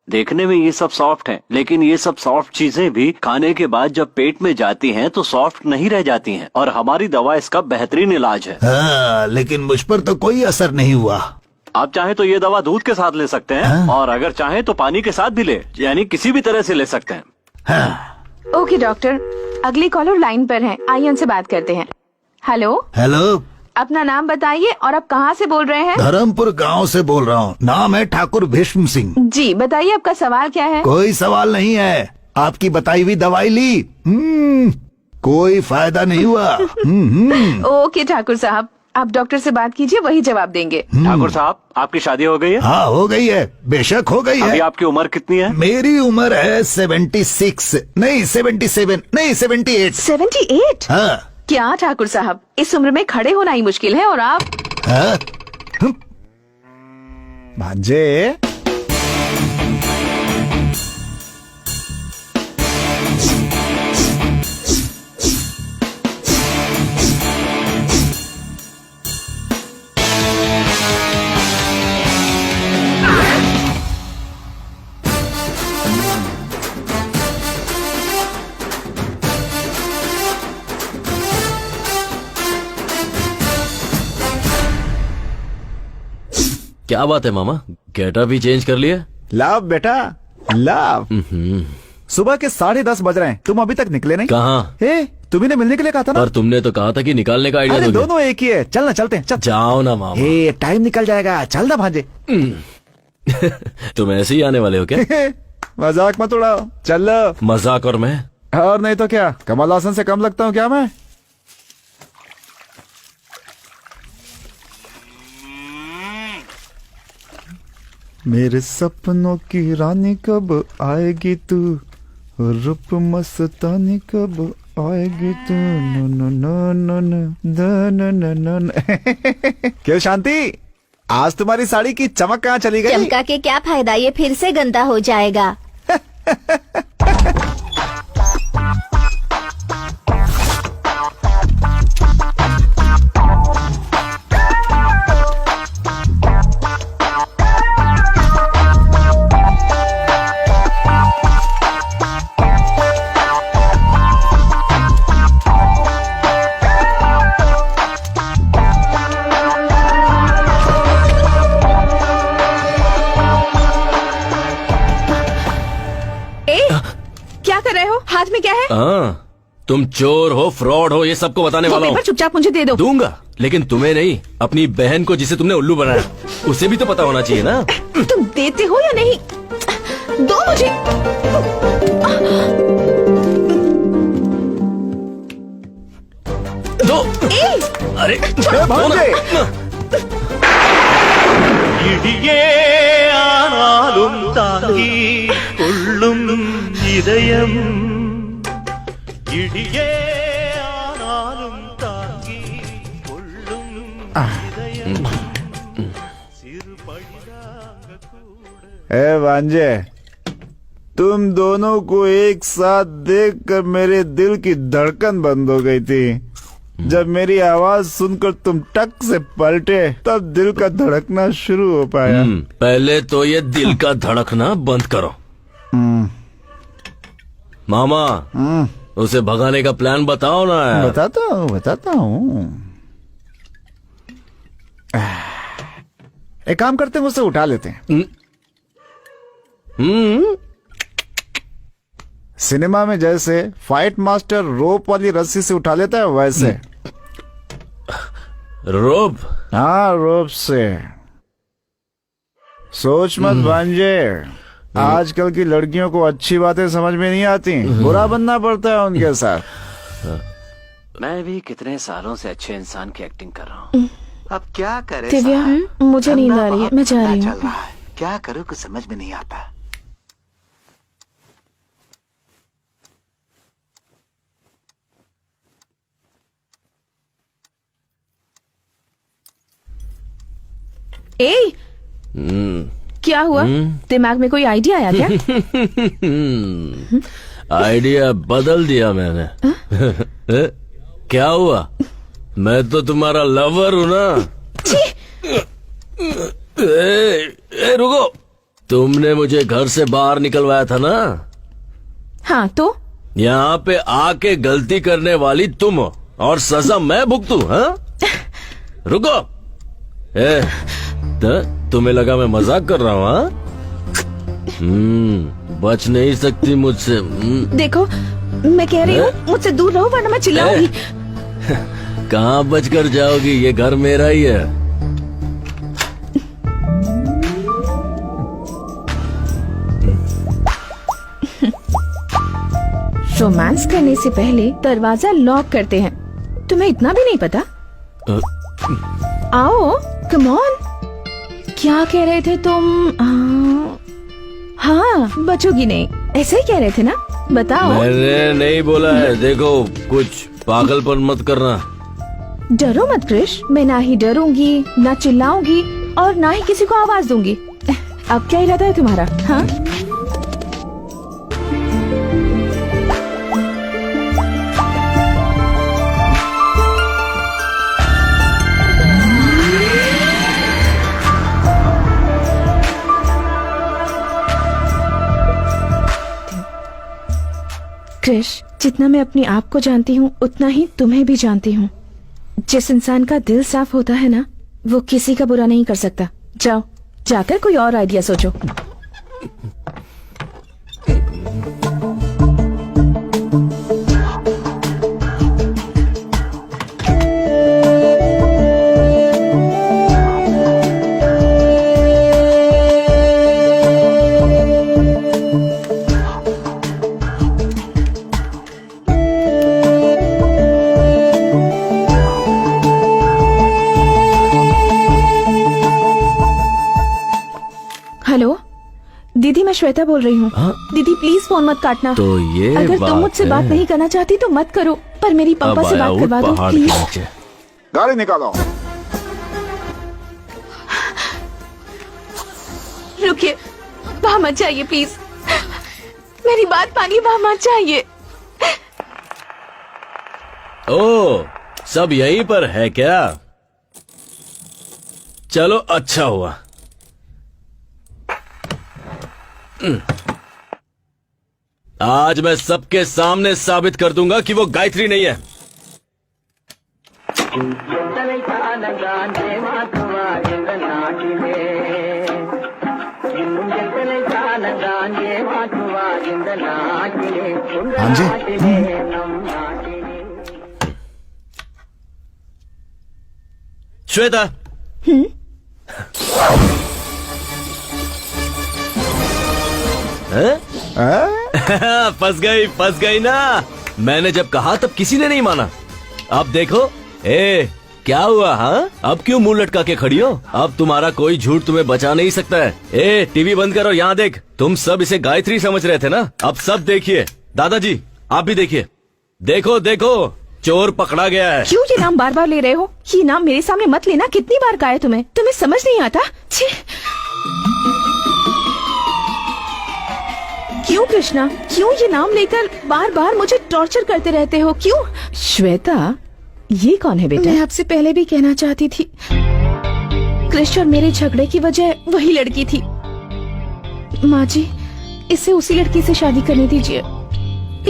देखने में ये सब सॉफ्ट हैं, लेकिन ये सब सॉफ्ट चीजें भी खाने के बाद जब पेट में जाती हैं तो सॉफ्ट नहीं रह जाती हैं, और हमारी दवा इसका बेहतरीन इलाज है। हाँ, लेकिन मुझ पर तो कोई असर नहीं हुआ। आप चाहें तो ये दवा दूध के साथ ले सकते हैं, और अगर चाहें तो पानी के साथ भी ले, यानी किसी भी तरह से ले सकते हैं। हाँ। ओके डॉक्टर, अगली कॉलर लाइन पर है, आइए उनसे बात करते हैं। हेलो हेलो, अपना नाम बताइए और आप कहाँ से बोल रहे हैं? धर्मपुर गांव से बोल रहा हूँ, नाम है ठाकुर भीष्म सिंह। जी बताइए, आपका सवाल क्या है? कोई सवाल नहीं है, आपकी बताई हुई दवाई ली, कोई फायदा नहीं हुआ। ओके ठाकुर साहब, आप डॉक्टर से बात कीजिए, वही जवाब देंगे। ठाकुर साहब, आपकी शादी हो गई है? हाँ हो गई है, बेशक हो गई अभी है। आपकी उम्र कितनी है? मेरी उम्र है 76, नहीं 77, नहीं 78। 78? हाँ। क्या ठाकुर साहब, इस उम्र में खड़े होना ही मुश्किल है, और आप? हाँ? भांजे, क्या बात है मामा, गेटअप भी चेंज कर लिया? लाभ बेटा लाभ। सुबह के 10:30 बज रहे हैं, तुम अभी तक निकले नहीं। कहाँ? तुम्ही ने मिलने के लिए कहा था ना। और तुमने तो कहा था कि निकालने का आइडिया अरे दोगे। दोनों एक ही है, चल ना, चलते हैं, चल। जाओ ना मामा। टाइम निकल जाएगा, चल ना भांजे। तुम ऐसे ही आने वाले हो क्या? मजाक मत उड़ाओ, चल। मजाक और मैं? और नहीं तो क्या, कमल हासन से कम लगता हूँ क्या मैं? मेरे सपनों की रानी कब आएगी तू, रूप मस्तानी कब आएगी तू, no no no no no no no no no. क्यों शांति, आज तुम्हारी साड़ी की चमक कहाँ चली गई? चमका के क्या फायदा, ये फिर से गंदा हो जाएगा। हाथ में क्या है? तुम चोर हो, फ्रॉड हो, ये सबको बताने वाला हूँ। चुपचाप मुझे दे दो। दूंगा, लेकिन तुम्हें नहीं, अपनी बहन को जिसे तुमने उल्लू बनाया, उसे भी तो पता होना चाहिए ना। तुम देते हो या नहीं? दो मुझे। दो। अरे भांजे, இடியே ஆனாலும் தாங்கி கொள்ளும் இதயம், இடியே ஆனாலும் தாங்கி கொள்ளும் இதயம், சிறு பழிதாங்க கூட। ए भांजे, तुम दोनों को एक साथ देखकर मेरे दिल की धड़कन बंद हो गई थी। जब मेरी आवाज सुनकर तुम टक से पलटे, तब दिल का धड़कना शुरू हो पाया। पहले तो ये दिल का धड़कना बंद करो। मामा, उसे भगाने का प्लान बताओ ना यार। बताता हूँ। एक काम करते हैं, मुझसे उठा लेते हैं। सिनेमा में जैसे फाइट मास्टर रोप वाली रस्सी से उठा लेता है वैसे। रोब। हाँ, रोप से। सोच मत भांजे, आजकल की लड़कियों को अच्छी बातें समझ में नहीं आती, बुरा बनना पड़ता है उनके साथ। मैं भी कितने सालों से अच्छे इंसान की एक्टिंग कर रहा हूँ। अब क्या करे दिव्या, मुझे नींद आ रही है, मैं जा रही हूँ। क्या करूँ कुछ समझ में नहीं आता। ए, क्या हुआ? दिमाग में कोई आइडिया आया क्या? आइडिया बदल दिया मैंने। क्या हुआ? मैं तो तुम्हारा लवर हूँ ना। रुको, तुमने मुझे घर से बाहर निकलवाया था ना? हाँ तो? यहाँ पे आके गलती करने वाली तुम हो और सजा मैं भुगतूं, हाँ? रुको। तुम्हें लगा मैं मजाक कर रहा हूँ, हाँ? बच नहीं सकती मुझसे। देखो, मैं कह रही हूँ मुझसे दूर रहो वरना मैं चिल्लाऊंगी। कहाँ बचकर जाओगी? ये घर मेरा ही है। रोमांस करने से पहले दरवाजा लॉक करते हैं, तुम्हें इतना भी नहीं पता? आओ, कम ऑन। क्या कह रहे थे तुम? हाँ, बचोगी नहीं, ऐसे ही कह रहे थे ना? बताओ। मैंने नहीं बोला है। देखो, कुछ पागलपन मत करना। डरो मत क्रिश, मैं ना ही डरूंगी, ना चिल्लाऊंगी और ना ही किसी को आवाज दूंगी। अब क्या इरादा है तुम्हारा? हाँ? क्रिश, जितना मैं अपने आप को जानती हूँ उतना ही तुम्हें भी जानती हूँ। जिस इंसान का दिल साफ होता है ना, वो किसी का बुरा नहीं कर सकता। जाओ, जाकर कोई और आइडिया सोचो। हेलो दीदी, मैं श्वेता बोल रही हूँ। दीदी प्लीज फोन मत काटना। तो ये अगर तुम मुझसे बात नहीं करना चाहती तो मत करो, पर मेरी पापा से बात करवा दो प्लीज। गाड़ी निकालो। रुकिए, वहाँ मत जाइए प्लीज, मेरी बात मानिए, वहाँ मत जाइए। ओ, सब यहीं पर है क्या? चलो, अच्छा हुआ। आज मैं सबके सामने साबित कर दूंगा कि वो गायत्री नहीं है। हाँ जी। श्वेता, फंस गई ना। मैंने जब कहा तब किसी ने नहीं माना। अब देखो, क्या हुआ? हाँ, अब क्यों मुंह लटका के खड़ी हो? अब तुम्हारा कोई झूठ तुम्हें बचा नहीं सकता है। टीवी बंद करो, यहाँ देख। तुम सब इसे गायत्री समझ रहे थे ना? अब सब देखिए। दादाजी, आप भी देखिए। देखो देखो, चोर पकड़ा गया है। क्यों ये नाम बार बार ले रहे हो? ये नाम मेरे सामने मत लेना। कितनी बार कहा है तुम्हें समझ नहीं आता? छी। क्यों कृष्णा, क्यों ये नाम लेकर बार बार मुझे टॉर्चर करते रहते हो? क्यों? श्वेता, ये कौन है बेटा? मैं आपसे पहले भी कहना चाहती थी, कृष्ण और मेरे झगड़े की वजह वही लड़की थी। माँ जी, इसे उसी लड़की से शादी करने दीजिए।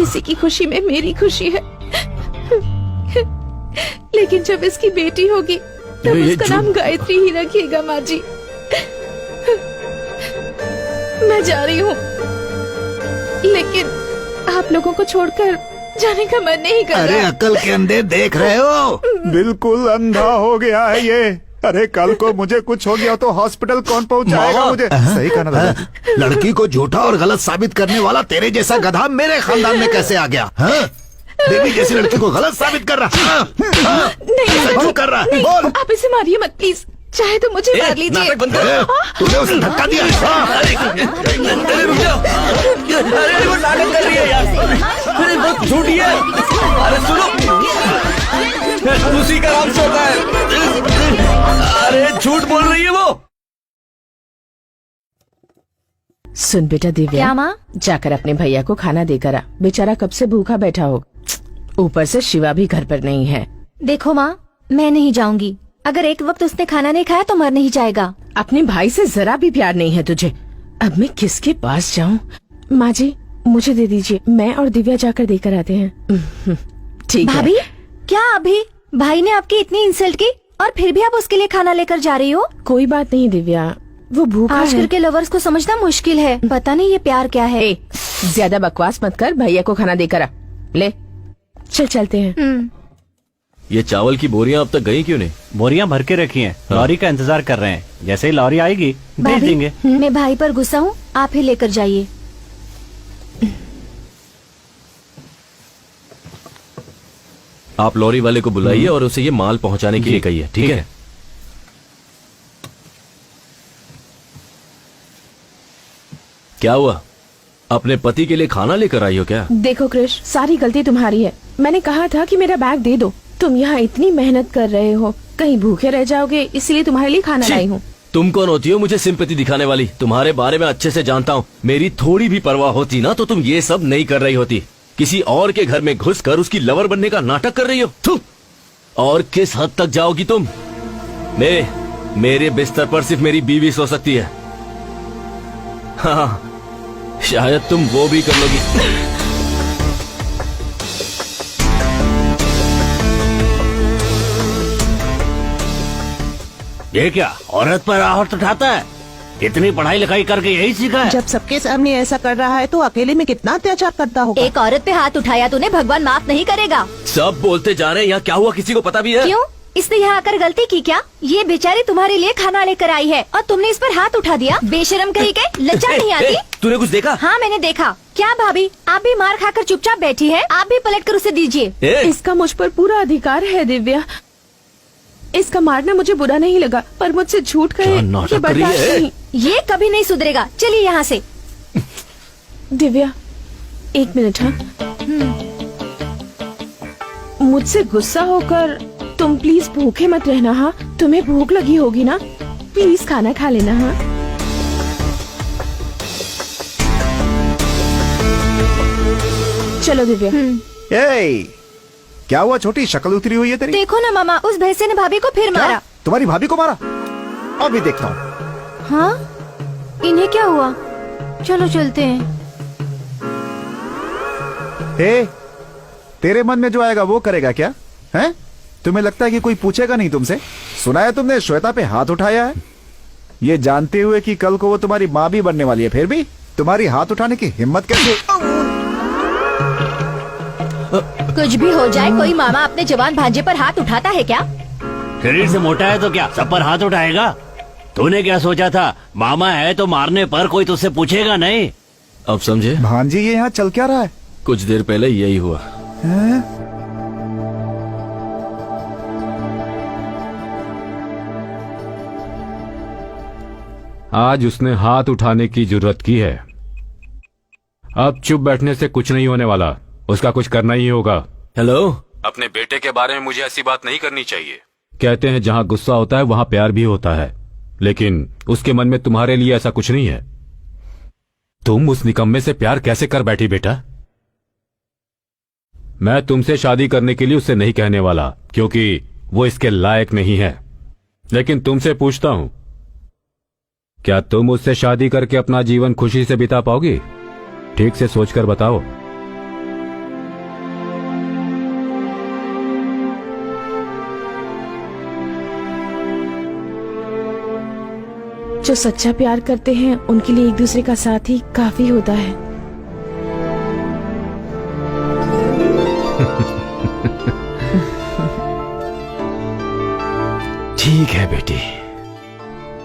इसी की खुशी में मेरी खुशी है। लेकिन जब इसकी बेटी होगी तब उसका नाम गायत्री ही रखिएगा माँ जी। मैं जा रही हूँ, लेकिन आप लोगों को छोड़कर जाने का मन नहीं कर अरे रहा। अकल के अंधे देख रहे हो? बिल्कुल अंधा हो गया है ये। अरे कल को मुझे कुछ हो गया तो हॉस्पिटल कौन पहुंचाएगा मामा। मुझे? सही कहा ना दादाजी। लड़की को झूठा और गलत साबित करने वाला तेरे जैसा गधा मेरे खानदान में कैसे आ गया? हाँ? देवी जैसी लड़की को गलत साबित कर रहा? हाँ? हाँ? ऐसा क्यों कर रहा है? नहीं, बोल। आप इसे मारिए मत प्लीज, चाहे तो मुझे मार लीजिए। नाटक बंद कर। तूने उसे धक्का दिया? हाँ? अरे रुक जाओ। अरे वो नाटक कर रही है यार। अरे बहुत झूठी है। अरे सुनो, उसी का नाम से होता है। अरे झूठ बोल रही है वो। सुन बेटा दिव्या, क्या माँ? जाकर अपने भैया को खाना देकर आ, बेचारा कब से भूखा बैठा हो। ऊपर से शिवा भी घर पर नहीं है। देखो माँ, मैं नहीं जाऊंगी। अगर एक वक्त उसने खाना नहीं खाया तो मर नहीं जाएगा। अपने भाई से जरा भी प्यार नहीं है तुझे। अब मैं किसके पास जाऊँ? माँ जी मुझे दे दीजिए, मैं और दिव्या जाकर देकर आते हैं। ठीक है। भाभी, क्या अभी भाई ने आपकी इतनी इंसल्ट की और फिर भी आप उसके लिए खाना लेकर जा रही हो? कोई बात नहीं दिव्या, वो भूखा आजकल है। के लवर्स को समझना मुश्किल है। पता नहीं ये प्यार क्या है। ए, ज्यादा बकवास मत कर, भैया को खाना देकर आ। ले चल चलते हैं। ये चावल की बोरियां अब तक गई क्यों नहीं? बोरियां भर के रखी हैं, लॉरी का इंतजार कर रहे हैं। जैसे ही लॉरी आएगी भेज भाभी, देंगे। मैं भाई पर गुस्सा हूँ, आप ही लेकर जाइए। आप लॉरी वाले को बुलाइए और उसे ये माल पहुंचाने के लिए कहिए, ठीक है? क्या हुआ? अपने पति के लिए खाना लेकर आई हो क्या? देखो कृष, सारी गलती तुम्हारी है। मैंने कहा था कि मेरा बैग दे दो। तुम यहाँ इतनी मेहनत कर रहे हो, कहीं भूखे रह जाओगे, इसलिए तुम्हारे लिए खाना लाई हूँ। तुम कौन होती हो मुझे सिंपैथी दिखाने वाली? तुम्हारे बारे में अच्छे से जानता हूँ। मेरी थोड़ी भी परवाह होती ना तो तुम ये सब नहीं कर रही होती। किसी और के घर में घुसकर उसकी लवर बनने का नाटक कर रही हो। थू! और किस हद तक जाओगी तुम? मेरे बिस्तर पर सिर्फ मेरी बीवी सो सकती है। हाँ, शायद तुम वो भी कर लोगी। ये क्या औरत पर आहट उठाता है? इतनी पढ़ाई लिखाई करके यही सीखा है? जब सबके सामने ऐसा कर रहा है तो अकेले में कितना अत्याचार करता होगा। एक औरत पे हाथ उठाया तूने, भगवान माफ नहीं करेगा। सब बोलते जा रहे हैं, यहाँ क्या हुआ किसी को पता भी है? क्यों? इसने यहाँ आकर गलती की क्या? ये बेचारी तुम्हारे लिए खाना लेकर आई है और तुमने इस पर हाथ उठा दिया। बेशरम कहीं के, लज्जा नहीं आती? तूने कुछ देखा? हाँ मैंने देखा। क्या भाभी, आप भी मार खाकर चुपचाप बैठी है? आप भी पलट कर उसे दीजिए। इसका मुझ पर पूरा अधिकार है दिव्या। इसका मारना मुझे बुरा नहीं लगा, पर मुझसे झूठ कहे ये बर्दाश्त नहीं। ये कभी नहीं सुधरेगा। चलिए यहाँ से। दिव्या एक मिनट। हाँ, मुझसे गुस्सा होकर तुम प्लीज भूखे मत रहना। हाँ, तुम्हें भूख लगी होगी ना, प्लीज खाना खा लेना। हाँ, चलो दिव्या। क्या हुआ छोटी, शक्ल उतरी हुई है तेरी? देखो ना मामा, उस भैंसे ने भाभी को फिर क्या? मारा। तुम्हारी भाभी को मारा? अभी देखता हूँ। हाँ, इन्हें क्या हुआ? चलो चलते हैं। तेरे मन में जो आएगा वो करेगा क्या? हैं? तुम्हें लगता है कि कोई पूछेगा नहीं तुमसे? सुना है तुमने श्वेता पे हाथ उठाया है, ये जानते हुए कि कल को वो तुम्हारी माँ भी बनने वाली है, फिर भी तुम्हारी हाथ उठाने की हिम्मत कैसे? कुछ भी हो जाए, कोई मामा अपने जवान भांजे पर हाथ उठाता है क्या? शरीर से मोटा है तो क्या सब पर हाथ उठाएगा? तूने क्या सोचा था, मामा है तो मारने पर कोई तुझसे पूछेगा नहीं? अब समझे? भांजी ये यहाँ चल क्या रहा है? कुछ देर पहले यही हुआ। आज उसने हाथ उठाने की जरूरत की है। अब चुप बैठने से कुछ नहीं होने वाला, उसका कुछ करना ही होगा। हेलो, अपने बेटे के बारे में मुझे ऐसी बात नहीं करनी चाहिए। कहते हैं जहां गुस्सा होता है वहां प्यार भी होता है, लेकिन उसके मन में तुम्हारे लिए ऐसा कुछ नहीं है। तुम उस निकम्मे से प्यार कैसे कर बैठी बेटा? मैं तुमसे शादी करने के लिए उससे नहीं कहने वाला, क्योंकि वो इसके लायक नहीं है। लेकिन तुमसे पूछता हूं, क्या तुम उससे शादी करके अपना जीवन खुशी से बिता पाओगी? ठीक से सोचकर बताओ। जो सच्चा प्यार करते हैं उनके लिए एक दूसरे का साथ ही काफी होता है। ठीक है बेटी,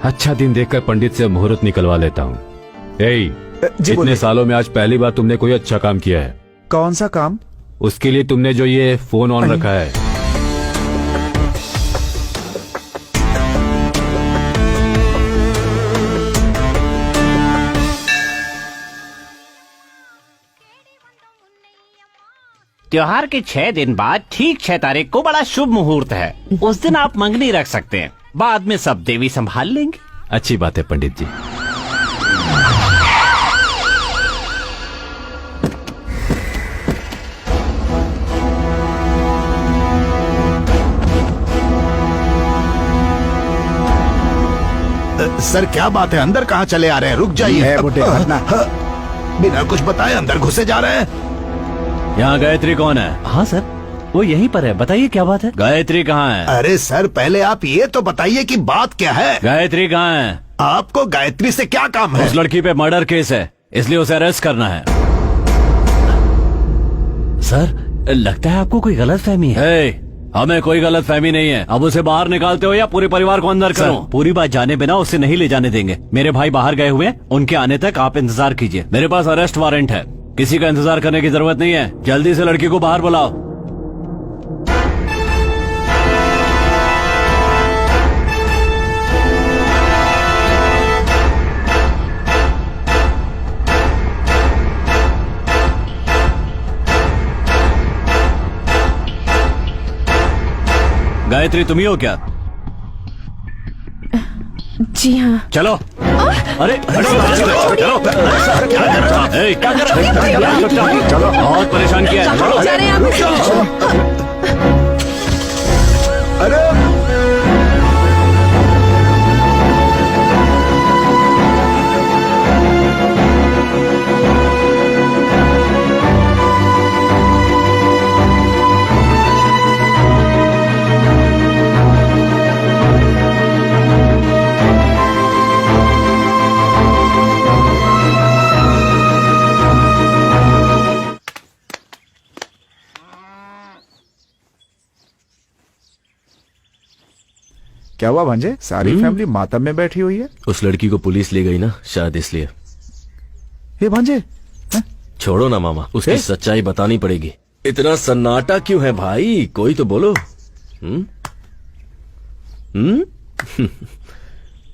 अच्छा दिन देखकर पंडित से मुहूर्त निकलवा लेता हूँ। जी इतने बोलिए। सालों में आज पहली बार तुमने कोई अच्छा काम किया है। कौन सा काम? उसके लिए तुमने जो ये फोन ऑन रखा है। त्योहार के 6 दिन बाद ठीक 6 तारीख को बड़ा शुभ मुहूर्त है। उस दिन आप मंगनी रख सकते हैं, बाद में सब देवी संभाल लेंगे। अच्छी बात है पंडित जी। सर क्या बात है, अंदर कहाँ चले आ रहे हैं? रुक जाइए। बुड्ढे हटना। बिना कुछ बताए अंदर घुसे जा रहे हैं। यहाँ गायत्री कौन है? हाँ सर, वो यहीं पर है। बताइए क्या बात है? गायत्री कहाँ है? अरे सर पहले आप ये तो बताइए कि बात क्या है। गायत्री कहाँ है? आपको गायत्री से क्या काम है? उस लड़की पे मर्डर केस है, इसलिए उसे अरेस्ट करना है। सर लगता है आपको कोई गलत फहमी है। हमें कोई गलत फहमी नहीं है। अब उसे बाहर निकालते हो या पूरे परिवार को अंदर करो? पूरी बात जाने बिना उसे नहीं ले जाने देंगे। मेरे भाई बाहर गए हुए हैं, उनके आने तक आप इंतजार कीजिए। मेरे पास अरेस्ट वारंट है, किसी का इंतजार करने की जरूरत नहीं है। जल्दी से लड़की को बाहर बुलाओ। गायत्री तुम ही हो क्या? जी हाँ। चलो। अरे चलो। क्या कर रहे हो? चलो, बहुत परेशान किया है। कहाँ जा रहे हैं आप? अरे क्या हुआ भांजे? सारी फैमिली मातम में बैठी हुई है। उस लड़की को पुलिस ले गई ना, शायद इसलिए। ये भांजे छोड़ो ना मामा, उसकी सच्चाई बतानी पड़ेगी। इतना सन्नाटा क्यों है भाई? कोई तो बोलो।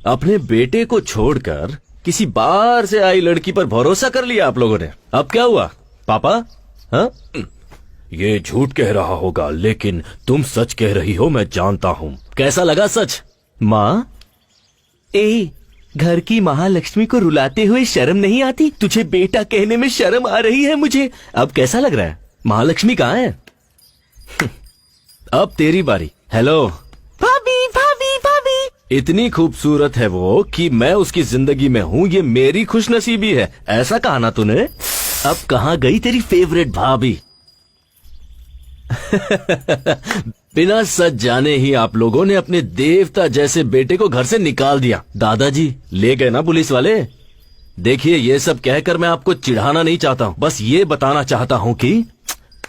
अपने बेटे को छोड़कर किसी बाहर से आई लड़की पर भरोसा कर लिया आप लोगों ने। अब क्या हुआ पापा? हाँ, ये झूठ कह रहा होगा, लेकिन तुम सच कह रही हो, मैं जानता हूँ। कैसा लगा सच? माँ, घर की महालक्ष्मी को रुलाते हुए शर्म नहीं आती? तुझे बेटा कहने में शर्म आ रही है मुझे। अब कैसा लग रहा है? महालक्ष्मी कहाँ है? अब तेरी बारी। हेलो भाभी भाभी भाभी। इतनी खूबसूरत है वो कि मैं उसकी जिंदगी में हूँ, ये मेरी खुशनसीबी है। ऐसा कहा ना तूने। अब कहाँ गई तेरी फेवरेट भाभी? बिना सच जाने ही आप लोगों ने अपने देवता जैसे बेटे को घर से निकाल दिया। दादाजी ले गए ना पुलिस वाले। देखिए, ये सब कहकर मैं आपको चिढ़ाना नहीं चाहता हूँ, बस ये बताना चाहता हूँ कि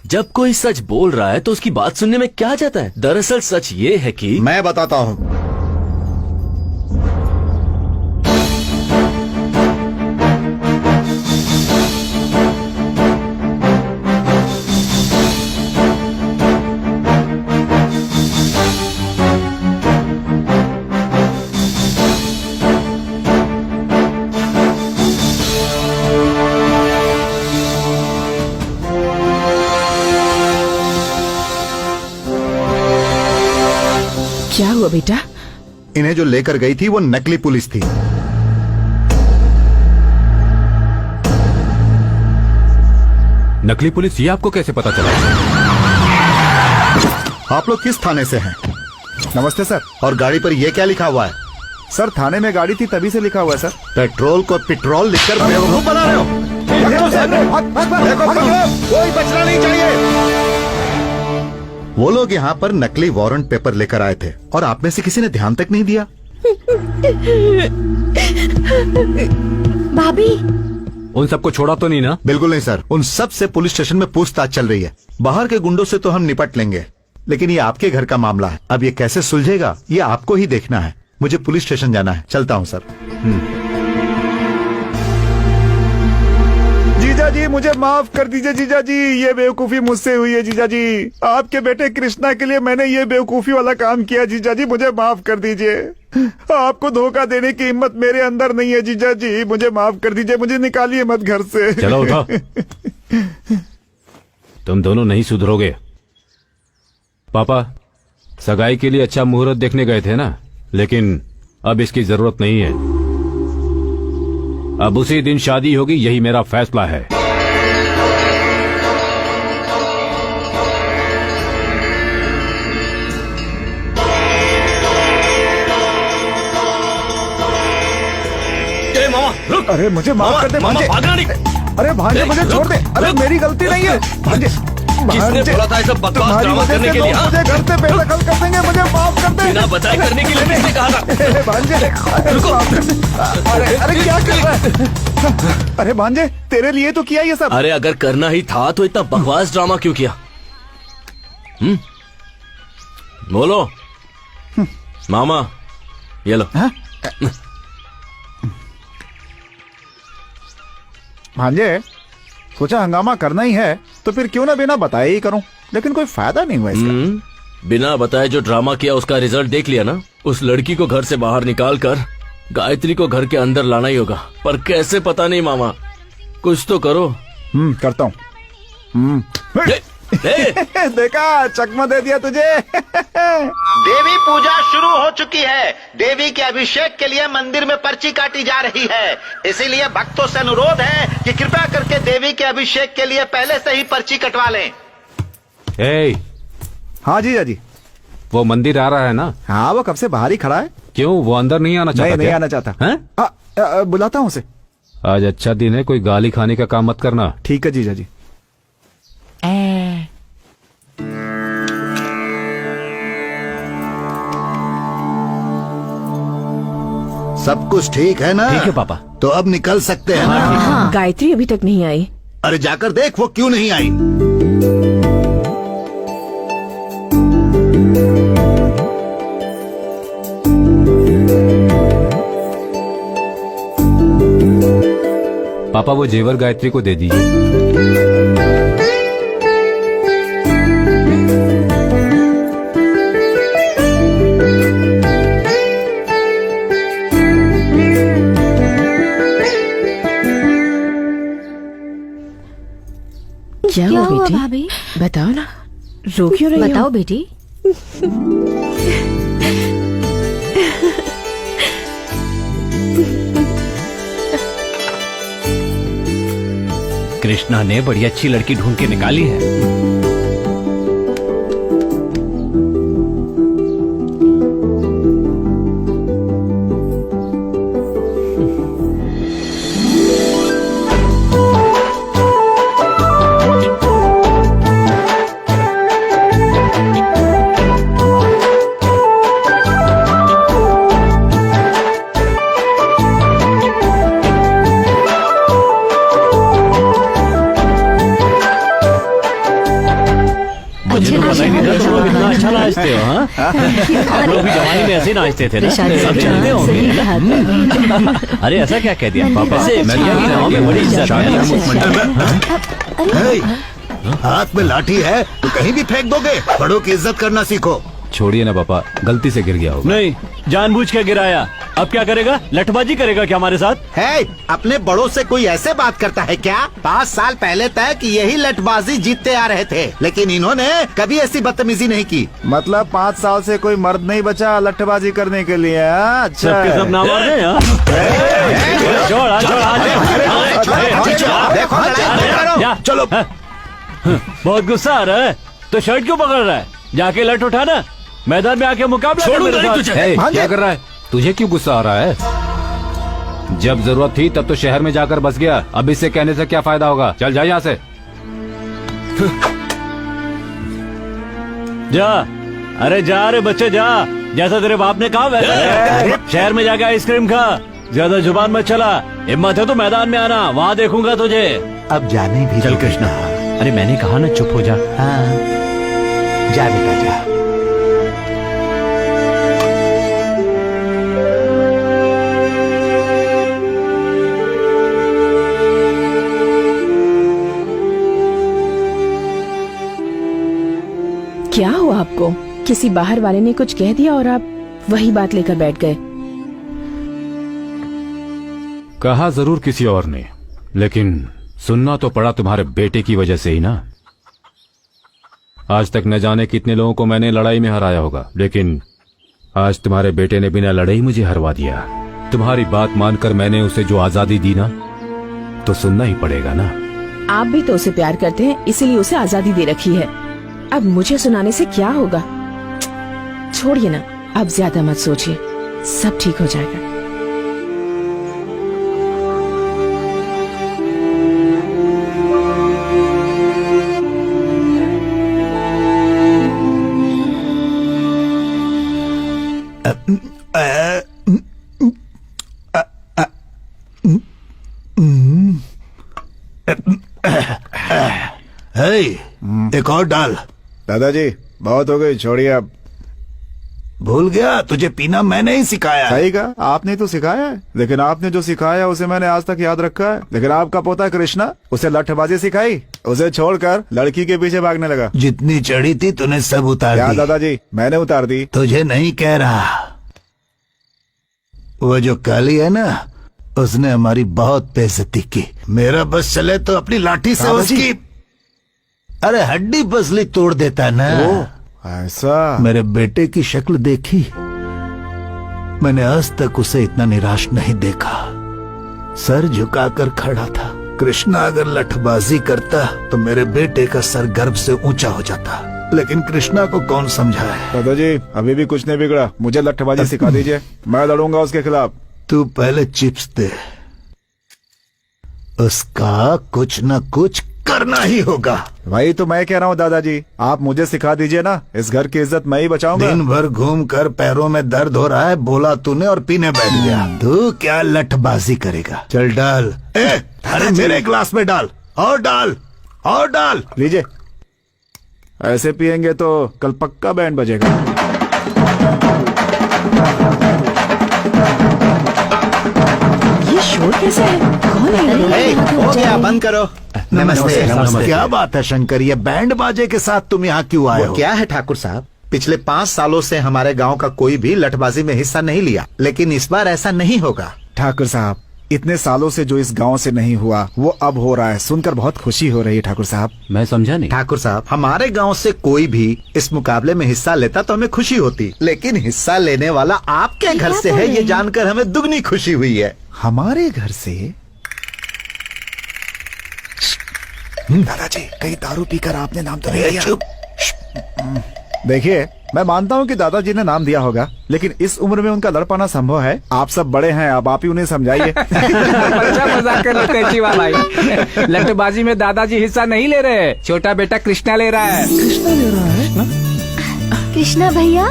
जब कोई सच बोल रहा है तो उसकी बात सुनने में क्या जाता है। दरअसल सच ये है कि मैं बताता हूँ। क्या हुआ बेटा? इन्हें जो लेकर गई थी वो नकली पुलिस थी। नकली पुलिस, ये आपको कैसे पता चला? आप लोग किस थाने से हैं? नमस्ते सर। और गाड़ी पर ये क्या लिखा हुआ है? सर थाने में गाड़ी थी तभी से लिखा हुआ है सर। पेट्रोल को पेट्रोल लिखकर बेवकूफ बना रहे हो। कोई बचना नहीं चाहिए। वो लोग यहाँ पर नकली वारंट पेपर लेकर आए थे और आप में से किसी ने ध्यान तक नहीं दिया। भाभी, उन सबको छोड़ा तो नहीं ना? बिल्कुल नहीं सर, उन सब से पुलिस स्टेशन में पूछताछ चल रही है। बाहर के गुंडों से तो हम निपट लेंगे, लेकिन ये आपके घर का मामला है, अब ये कैसे सुलझेगा ये आपको ही देखना है। मुझे पुलिस स्टेशन जाना है, चलता हूँ सर। जीजा जी मुझे माफ कर दीजिए जीजा जी, ये बेवकूफी मुझसे हुई है जीजा जी। आपके बेटे कृष्णा के लिए मैंने ये बेवकूफी वाला काम किया जीजा जी, मुझे माफ कर दीजिए। आपको धोखा देने की हिम्मत मेरे अंदर नहीं है जीजा जी, मुझे माफ कर दीजिए, मुझे निकालिए मत घर से। चलो उठो। तुम दोनों नहीं सुधरोगे। पापा सगाई के लिए अच्छा मुहूर्त देखने गए थे ना, लेकिन अब इसकी जरूरत नहीं है। अब उसी दिन शादी होगी, यही मेरा फैसला है। रुक। अरे मुझे माफ कर दे भांजे। भागना नहीं। अरे भांजे मुझे छोड़ दे, अरे मेरी गलती नहीं है भांजे। किसने बोला था ये सब बकवास तुम्हारी ड्रामा वजह करने से के लिए? लोग हाँ? मुझे घर से बेदखल कर देंगे, मुझे माफ कर दे। बिना बताए करने के लिए किसने कहा था? अरे भांजे अरे माफ कर दे। अरे क्या कर रहा है? अरे भांजे तेरे लिए तो किया ये सब। अरे अगर करना ही था तो इतना बकवास ड्रामा क्यों किया? बोलो। मामा ये लो। भांजे सोचा हंगामा करना ही है तो फिर क्यों ना बिना बताए ही करूं, लेकिन कोई फायदा नहीं हुआ इसका। बिना बताए जो ड्रामा किया उसका रिजल्ट देख लिया ना। उस लड़की को घर से बाहर निकाल कर गायत्री को घर के अंदर लाना ही होगा, पर कैसे पता नहीं मामा, कुछ तो करो। करता हूँ। देखा चकमा दे दिया तुझे। देवी पूजा शुरू हो चुकी है। देवी के अभिषेक के लिए मंदिर में पर्ची काटी जा रही है, इसीलिए भक्तों से अनुरोध है कि कृपया करके देवी के अभिषेक के लिए पहले से ही पर्ची कटवा लें। हाँ जीजा जी। वो मंदिर आ रहा है ना? हाँ वो कब से बाहर ही खड़ा है। क्यों, वो अंदर नहीं आना चाहता? नहीं आना चाहता। हैं? बुलाता हूँ उसे। आज अच्छा दिन है, कोई गाली खाने का काम मत करना। ठीक है जीजा जी। सब कुछ ठीक है ना? ठीक है पापा। तो अब निकल सकते हैं ना? गायत्री अभी तक नहीं आई। अरे जाकर देख वो क्यों नहीं आई। पापा वो जेवर गायत्री को दे दीजिए। क्या क्या हुआ हुआ बेटी? भाभी? बताओ ना, रो क्यों रही हो? बताओ बेटी। कृष्णा ने बड़ी अच्छी लड़की ढूंढ के निकाली है। मुझे तो पता ही नहीं था तुम लोग इतना अच्छा नाचते हो। हाँ, आप लोग भी जवानी में ऐसे नाचते थे ना? सब चलते होंगे। अरे ऐसा क्या कह दिया पापा? बड़ी इज्जत है। हाथ में लाठी है तो कहीं भी फेंक दोगे, बड़ों की इज्जत करना सीखो। छोड़िए ना पापा, गलती से गिर गया होगा। नहीं, जानबूझ के गिराया। अब क्या करेगा? लठबाजी करेगा क्या हमारे साथ? है अपने बड़ों से कोई ऐसे बात करता है क्या? 5 साल पहले तक यही लठबाजी जीतते आ रहे थे, लेकिन इन्होंने कभी ऐसी बदतमीजी नहीं की। मतलब 5 साल से कोई मर्द नहीं बचा लट्ठबाजी करने के लिए। अच्छा सबके सब नाम मार दे। चलो। बहुत गुस्सा आ रहा है तो शर्ट क्यों पकड़ रहा है? जाके लठ उठाना, मैदान में आके मुकाबला कर मेरे साथ। क्या कर रहा है? तुझे क्यों गुस्सा आ रहा है? जब जरूरत थी तब तो शहर में जाकर बस गया, अब इससे कहने से क्या फायदा होगा? चल जा यहाँ से। जा, अरे जा रे बच्चे जा, जैसा तेरे बाप ने कहा वैसा। शहर में जाके आइसक्रीम खा, ज्यादा जुबान मत चला। हिम्मत है तो मैदान में आना, वहाँ देखूंगा तुझे। अब जाने भी चल कृष्णा। अरे मैंने कहा ना चुप हो जा। जा बेटा जा। क्या हुआ आपको? किसी बाहर वाले ने कुछ कह दिया और आप वही बात लेकर बैठ गए? कहा जरूर किसी और ने, लेकिन सुनना तो पड़ा तुम्हारे बेटे की वजह से ही ना। आज तक न जाने कितने लोगों को मैंने लड़ाई में हराया होगा, लेकिन आज तुम्हारे बेटे ने बिना लड़ाई मुझे हरवा दिया। तुम्हारी बात मानकर मैंने उसे जो आजादी दी ना, तो सुनना ही पड़ेगा ना। आप भी तो उसे प्यार करते हैं, इसीलिए उसे आजादी दे रखी है। अब मुझे सुनाने से क्या होगा? छोड़िए ना, अब ज्यादा मत सोचिए, सब ठीक हो जाएगा। एक और डाल। दादाजी बहुत हो गई, छोड़िए अब। भूल गया, तुझे पीना मैंने ही सिखाया है। सही कहा, आपने तो सिखाया है, लेकिन आपने जो सिखाया उसे मैंने आज तक याद रखा है। लेकिन आपका पोता कृष्णा, उसे लठबाजी सिखाई, उसे छोड़कर लड़की के पीछे भागने लगा। जितनी चढ़ी थी तूने सब उतार क्या दी। दादाजी, मैंने उतार दी। तुझे नहीं कह रहा, वो जो काली है ना, उसने हमारी बहुत बेइज्जती की। मेरा बस चले तो अपनी लाठी से उसकी अरे हड्डी पसली तोड़ देता ना। ऐसा? मेरे बेटे की शक्ल देखी, मैंने आज तक उसे इतना निराश नहीं देखा। सर झुकाकर खड़ा था। कृष्णा अगर लठबाजी करता तो मेरे बेटे का सर गर्व से ऊंचा हो जाता, लेकिन कृष्णा को कौन समझाए। दादाजी अभी भी कुछ नहीं बिगड़ा, मुझे लठबाजी सिखा दीजिए, मैं लड़ूंगा उसके खिलाफ। तू पहले चिप्स दे, उसका कुछ न कुछ करना ही होगा। वही तो मैं कह रहा हूँ दादाजी, आप मुझे सिखा दीजिए ना, इस घर की इज्जत मैं ही बचाऊंगा। दिन भर घूम कर पैरों में दर्द हो रहा है, बोला तूने और पीने बैठ गया। तू क्या लठबाजी करेगा? चल डाल। अरे मेरे ग्लास में डाल, और डाल, और डाल। लीजिए, ऐसे पियेंगे तो कल पक्का बैंड बजेगा। ये शोर कैसा है? कौन है? हो गया, बंद करो। नमस्ते, नमस्ते। क्या बात है शंकर, ये बैंड बाजे के साथ तुम यहाँ क्यों आए हो? क्या है ठाकुर साहब, पिछले 5 सालों से हमारे गांव का कोई भी लठबाजी में हिस्सा नहीं लिया, लेकिन इस बार ऐसा नहीं होगा। ठाकुर साहब, इतने सालों से जो इस गांव से नहीं हुआ वो अब हो रहा है, सुनकर बहुत खुशी हो रही है। ठाकुर साहब, मैं समझा नहीं। ठाकुर साहब, हमारे गांव से कोई भी इस मुकाबले में हिस्सा लेता तो हमें खुशी होती, लेकिन हिस्सा लेने वाला आपके घर से है, ये जानकर हमें दुगनी खुशी हुई है। हमारे घर से? दादाजी, कहीं दारू पीकर आपने नाम तो नहीं लिया? चुप। देखिए, मैं मानता हूँ कि दादाजी ने नाम दिया होगा, लेकिन इस उम्र में उनका लड़ पाना संभव है। आप सब बड़े हैं, अब आप ही उन्हें समझाइए। अच्छा मजाक कर लो तेजीवाल भाई। लठबाजी में दादाजी हिस्सा नहीं ले रहे, छोटा बेटा कृष्णा ले रहा है। कृष्णा ले रहा है? कृष्णा भैया,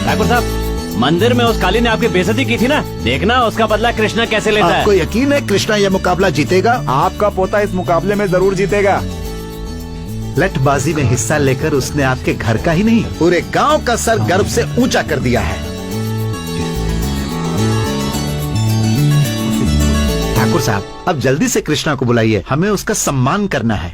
ठाकुर साहब, मंदिर में उस काली ने आपकी बेइज्जती की थी ना, देखना उसका बदला कृष्णा कैसे लेता आपको है। यकीन है कृष्णा यह मुकाबला जीतेगा? आपका पोता इस मुकाबले में जरूर जीतेगा। लठबाजी में हिस्सा लेकर उसने आपके घर का ही नहीं, पूरे गांव का सर गर्व से ऊंचा कर दिया है। ठाकुर साहब, अब जल्दी से कृष्णा को बुलाइए, हमें उसका सम्मान करना है।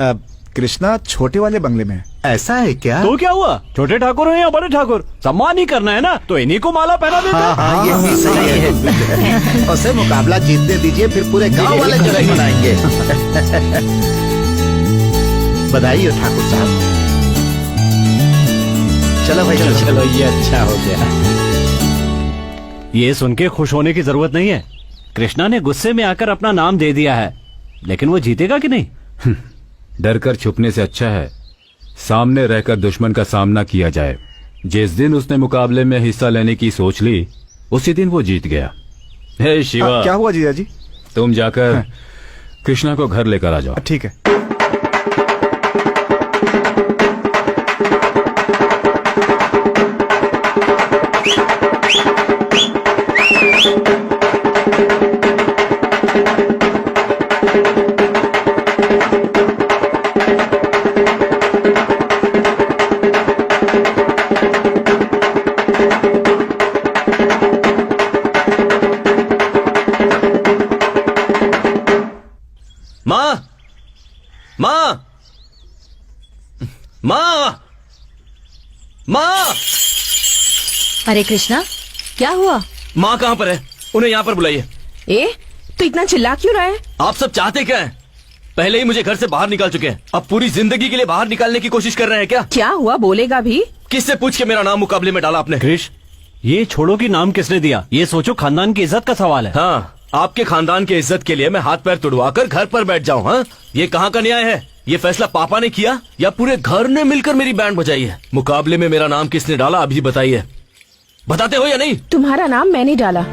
अब कृष्णा छोटे वाले बंगले में है। ऐसा है क्या? तो क्या हुआ, छोटे ठाकुर हो या बड़े ठाकुर, सम्मान ही करना है ना, तो इन्हीं को माला पहना देते हैं। हाँ, ये भी सही है। उसे मुकाबला जीतने दीजिए, फिर पूरे गांव वाले जश्न मनाएंगे। बधाई हो ठाकुर साहब। चलो भाई, चलो ये अच्छा हो गया। ये सुन के खुश होने की जरूरत नहीं है। कृष्णा ने गुस्से में आकर अपना नाम दे दिया है, लेकिन वो जीतेगा कि नहीं? डर कर छुपने से अच्छा है सामने रहकर दुश्मन का सामना किया जाए। जिस दिन उसने मुकाबले में हिस्सा लेने की सोच ली, उसी दिन वो जीत गया। हे शिवा, क्या हुआ जीजा जी? तुम जाकर कृष्णा को घर लेकर आ जाओ। ठीक है। माँ, माँ, माँ, माँ। अरे कृष्णा, क्या हुआ? माँ कहाँ पर है? उन्हें यहाँ पर बुलाइए। ए, तो इतना चिल्ला क्यों रहा है? आप सब चाहते क्या हैं? पहले ही मुझे घर से बाहर निकाल चुके हैं, अब पूरी जिंदगी के लिए बाहर निकालने की कोशिश कर रहे हैं क्या? क्या हुआ, बोलेगा भी? किससे पूछ के मेरा नाम मुकाबले में डाला आपने? क्रिश, ये छोड़ो कि नाम किसने दिया, ये सोचो खानदान की इज्जत का सवाल है। हाँ, आपके खानदान की इज्जत के लिए मैं हाथ पैर तुड़वाकर घर पर बैठ जाऊँ? हाँ, ये कहाँ का न्याय है? ये फैसला पापा ने किया या पूरे घर ने मिलकर मेरी बैंड बजाई है? मुकाबले में मेरा नाम किसने डाला अभी बताइए। बताते हो या नहीं? तुम्हारा नाम मैंने डाला।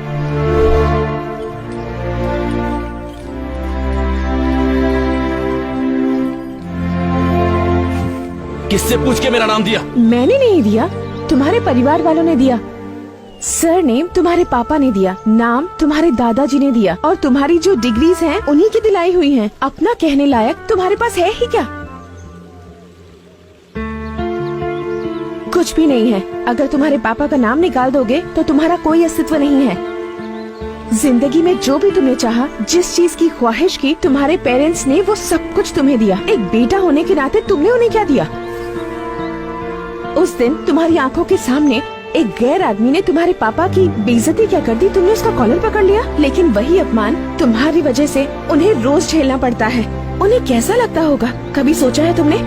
किससे पूछ के मेरा नाम दिया? मैंने नहीं दिया, तुम्हारे परिवार वालों ने दिया। सर नेम तुम्हारे पापा ने दिया, नाम तुम्हारे दादाजी ने दिया, और तुम्हारी जो डिग्रीज हैं उन्हीं की दिलाई हुई हैं। अपना कहने लायक तुम्हारे पास है ही क्या? कुछ भी नहीं है। अगर तुम्हारे पापा का नाम निकाल दोगे तो तुम्हारा कोई अस्तित्व नहीं है। जिंदगी में जो भी तुमने चाहा, जिस चीज की ख्वाहिश की, तुम्हारे पेरेंट्स ने वो सब कुछ तुम्हें दिया। एक बेटा होने के नाते तुमने उन्हें क्या दिया? उस दिन तुम्हारी आंखों के सामने एक गैर आदमी ने तुम्हारे पापा की बेइज्जती क्या कर दी, तुमने उसका कॉलर पकड़ लिया। लेकिन वही अपमान तुम्हारी वजह से उन्हें रोज झेलना पड़ता है। उन्हें कैसा लगता होगा, कभी सोचा है तुमने?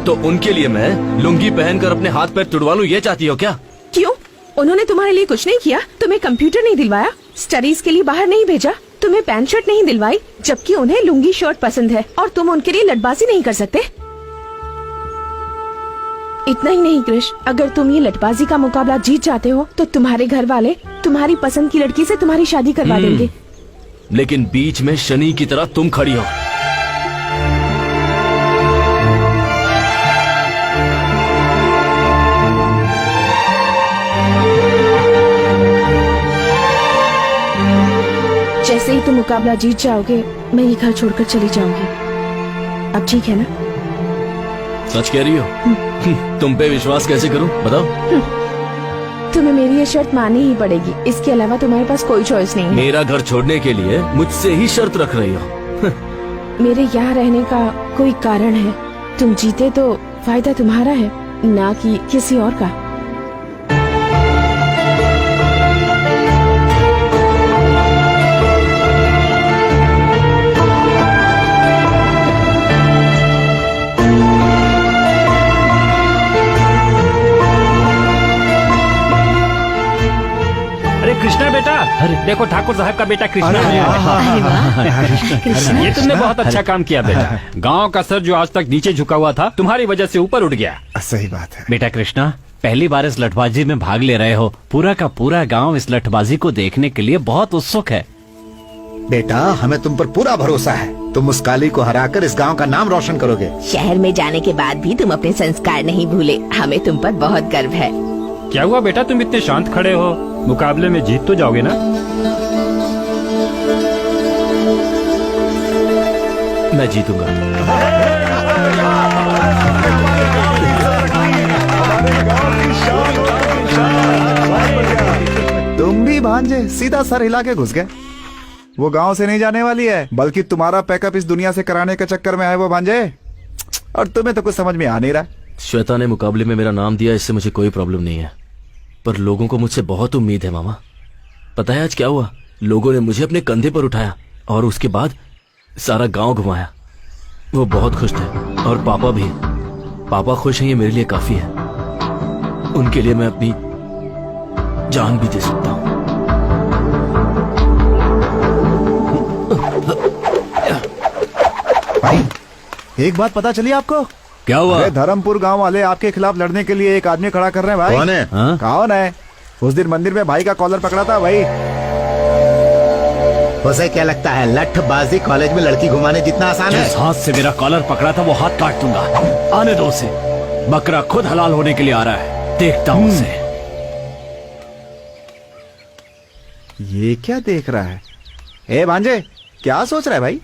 तो उनके लिए मैं लुंगी पहनकर अपने हाथ पैर तुड़वा लूं, ये चाहती हो क्या? क्यों? उन्होंने तुम्हारे लिए कुछ नहीं किया? तुम्हें कंप्यूटर नहीं दिलवाया, स्टडीज के लिए बाहर नहीं भेजा, तुम्हें पैंट शर्ट नहीं दिलवाई, जबकि उन्हें लुंगी शर्ट पसंद है, और तुम उनके लिए लटबाजी नहीं कर सकते? इतना ही नहीं कृष, अगर तुम ये लटबाजी का मुकाबला जीत जाते हो तो तुम्हारे घर वाले तुम्हारी पसंद की लड़की से तुम्हारी शादी करवा देंगे। लेकिन बीच में शनि की तरह तुम खड़ी हो। जैसे ही तुम मुकाबला जीत जाओगे, मैं ये घर छोड़कर चली जाऊंगी। अब ठीक है ना? सच कह रही हो? तुम पे विश्वास कैसे करूं, बताओ? तुम्हें मेरी ये शर्त माननी ही पड़ेगी, इसके अलावा तुम्हारे पास कोई चॉइस नहीं है। मेरा घर छोड़ने के लिए मुझसे ही शर्त रख रही हो? मेरे यहाँ रहने का कोई कारण है। तुम जीते तो फायदा तुम्हारा है, ना कि किसी और का। कृष्णा बेटा, अरे देखो ठाकुर साहब का बेटा कृष्णा आया है। ये तुमने बहुत अच्छा काम किया बेटा। गांव का सर जो आज तक नीचे झुका हुआ था, तुम्हारी वजह से ऊपर उठ गया। सही बात है बेटा कृष्णा, पहली बार इस लठबाजी में भाग ले रहे हो। पूरा का पूरा गांव इस लठबाजी को देखने के लिए बहुत उत्सुक है। बेटा, हमें तुम पर पूरा भरोसा है। तुम उस काली को हराकर इस गांव का नाम रोशन करोगे। शहर में जाने के बाद भी तुम अपने संस्कार नहीं भूले, हमें तुम पर बहुत गर्व है। क्या हुआ बेटा, तुम इतने शांत खड़े हो? मुकाबले में जीत तो जाओगे ना? मैं जीतूंगा। तुम भी भांजे सीधा सर हिला के घुस गए। वो गांव से नहीं जाने वाली है, बल्कि तुम्हारा पैकअप इस दुनिया से कराने के चक्कर में है वो भांजे। और तुम्हें तो कुछ समझ में आ नहीं रहा। श्वेता ने मुकाबले में मेरा नाम दिया, इससे मुझे कोई प्रॉब्लम नहीं है, पर लोगों को मुझसे बहुत उम्मीद है मामा। पता है आज क्या हुआ? लोगों ने मुझे अपने कंधे पर उठाया और उसके बाद सारा गांव घुमाया। वो बहुत खुश थे, और पापा भी। पापा खुश हैं, ये मेरे लिए काफी है। उनके लिए मैं अपनी जान भी दे सकता हूँ। भाई, एक बात पता चली आपको? क्या हुआ? अरे धर्मपुर गांव वाले आपके खिलाफ लड़ने के लिए एक आदमी खड़ा कर रहे हैं भाई। कौन है? कौन है? उस दिन मंदिर में भाई का कॉलर पकड़ा था भाई। उसे क्या लगता है लठबाजी कॉलेज में लड़की घुमाने जितना आसान है? जिस हाथ से मेरा कॉलर पकड़ा था वो हाथ काट दूंगा। आने दो उसे। बकरा खुद हलाल होने के लिए आ रहा है, देखता हूँ उसे। ये क्या देख रहा है? ए भांजे, क्या सोच रहा है भाई?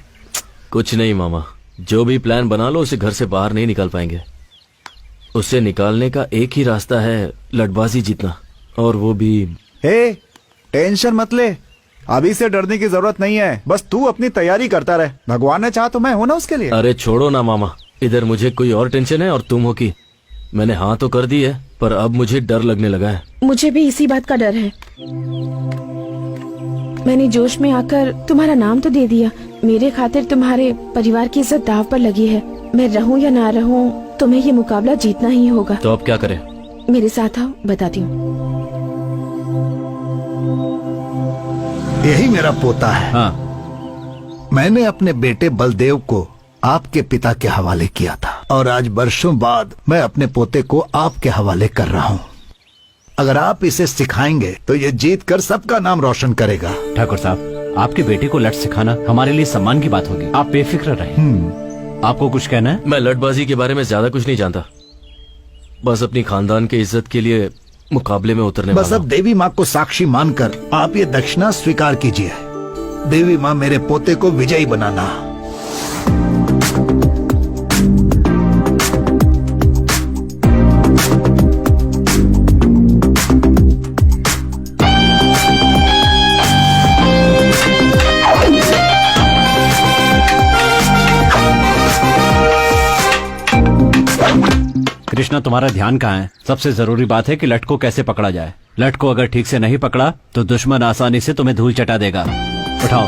कुछ नहीं मामा, जो भी प्लान बना लो उसे घर से बाहर नहीं निकाल पाएंगे। उसे निकालने का एक ही रास्ता है, लठबाजी जीतना, और वो भी। हे, टेंशन मत ले, अभी से डरने की जरूरत नहीं है, बस तू अपनी तैयारी करता रहे। भगवान ने चाहा तो मैं हूं ना उसके लिए। अरे छोड़ो ना मामा, इधर मुझे कोई और टेंशन है और तुम हो कि मैंने हाँ तो कर दी है, पर अब मुझे डर लगने लगा है। मुझे भी इसी बात का डर है। मैंने जोश में आकर तुम्हारा नाम तो दे दिया। मेरे खातिर तुम्हारे परिवार की इज्जत दाव पर लगी है। मैं रहूं या ना रहूं, तुम्हें ये मुकाबला जीतना ही होगा। तो अब क्या करें? मेरे साथ आओ, बताती हूँ। यही मेरा पोता है। हाँ। मैंने अपने बेटे बलदेव को आपके पिता के हवाले किया था और आज वर्षों बाद मैं अपने पोते को आपके हवाले कर रहा हूँ। अगर आप इसे सिखाएंगे तो ये जीत कर सबका नाम रोशन करेगा। ठाकुर साहब, आपके बेटे को लट सिखाना हमारे लिए सम्मान की बात होगी। आप बेफिक्र रहें। आपको कुछ कहना है? मैं लटबाजी के बारे में ज्यादा कुछ नहीं जानता, बस अपनी खानदान के इज्जत के लिए मुकाबले में उतरने बस वाला अब देवी माँ को साक्षी मानकर आप ये दक्षिणा स्वीकार कीजिए। देवी माँ, मेरे पोते को विजयी बनाना। कृष्णा, तुम्हारा ध्यान कहाँ है? सबसे जरूरी बात है कि लट को कैसे पकड़ा जाए। लट को अगर ठीक से नहीं पकड़ा तो दुश्मन आसानी से तुम्हें धूल चटा देगा। उठाओ।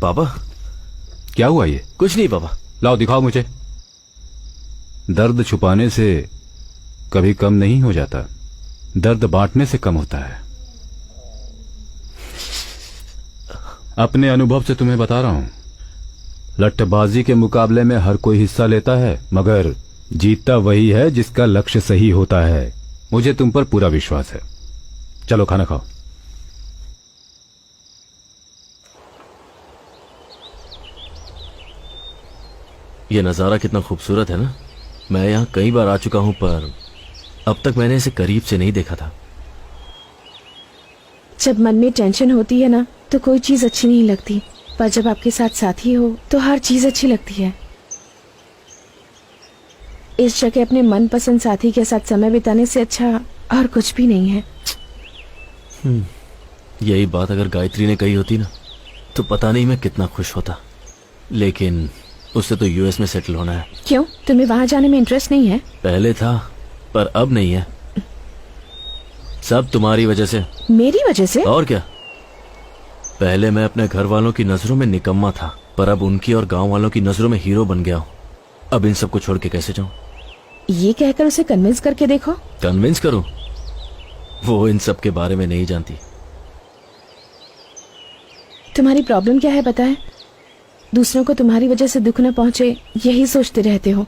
पापा, क्या हुआ ये? कुछ नहीं पापा। लाओ दिखाओ मुझे। दर्द छुपाने से कभी कम नहीं हो जाता, दर्द बांटने से कम होता है। अपने अनुभव से तुम्हें बता रहा हूं, लट्ठबाजी के मुकाबले में हर कोई हिस्सा लेता है, मगर जीतता वही है जिसका लक्ष्य सही होता है। मुझे तुम पर पूरा विश्वास है। चलो खाना खाओ। ये नजारा कितना खूबसूरत है ना। मैं यहाँ कई बार आ चुका हूँ, पर अब तक मैंने इसे करीब से नहीं देखा था। जब मन में टेंशन होती है ना तो कोई चीज अच्छी नहीं लगती, पर जब आपके साथ साथी हो तो हर चीज अच्छी लगती है। इस जगह अपने मनपसंद साथी के साथ समय बिताने से अच्छा और कुछ भी नहीं है। यही बात अगर गायत्री ने कही होती ना तो पता नहीं मैं कितना खुश होता, लेकिन उससे तो यूएस में सेटल होना है। क्यों, तुम्हें वहाँ जाने में इंटरेस्ट नहीं है? पहले था, पर अब नहीं है। सब तुम्हारी वजह से। मेरी वजह से? और क्या। पहले मैं अपने घर वालों की नजरों में निकम्मा था, पर अब उनकी और गांव वालों की नजरों में हीरो बन गया हूँ। अब इन सबको छोड़ के कैसे जाऊं? ये कहकर उसे कन्विंस करके देखो। कन्विंस करूं? वो इन सब के बारे में नहीं जानती। तुम्हारी प्रॉब्लम क्या है पता है? दूसरों को तुम्हारी वजह से दुख न पहुंचे यही सोचते रहते हो।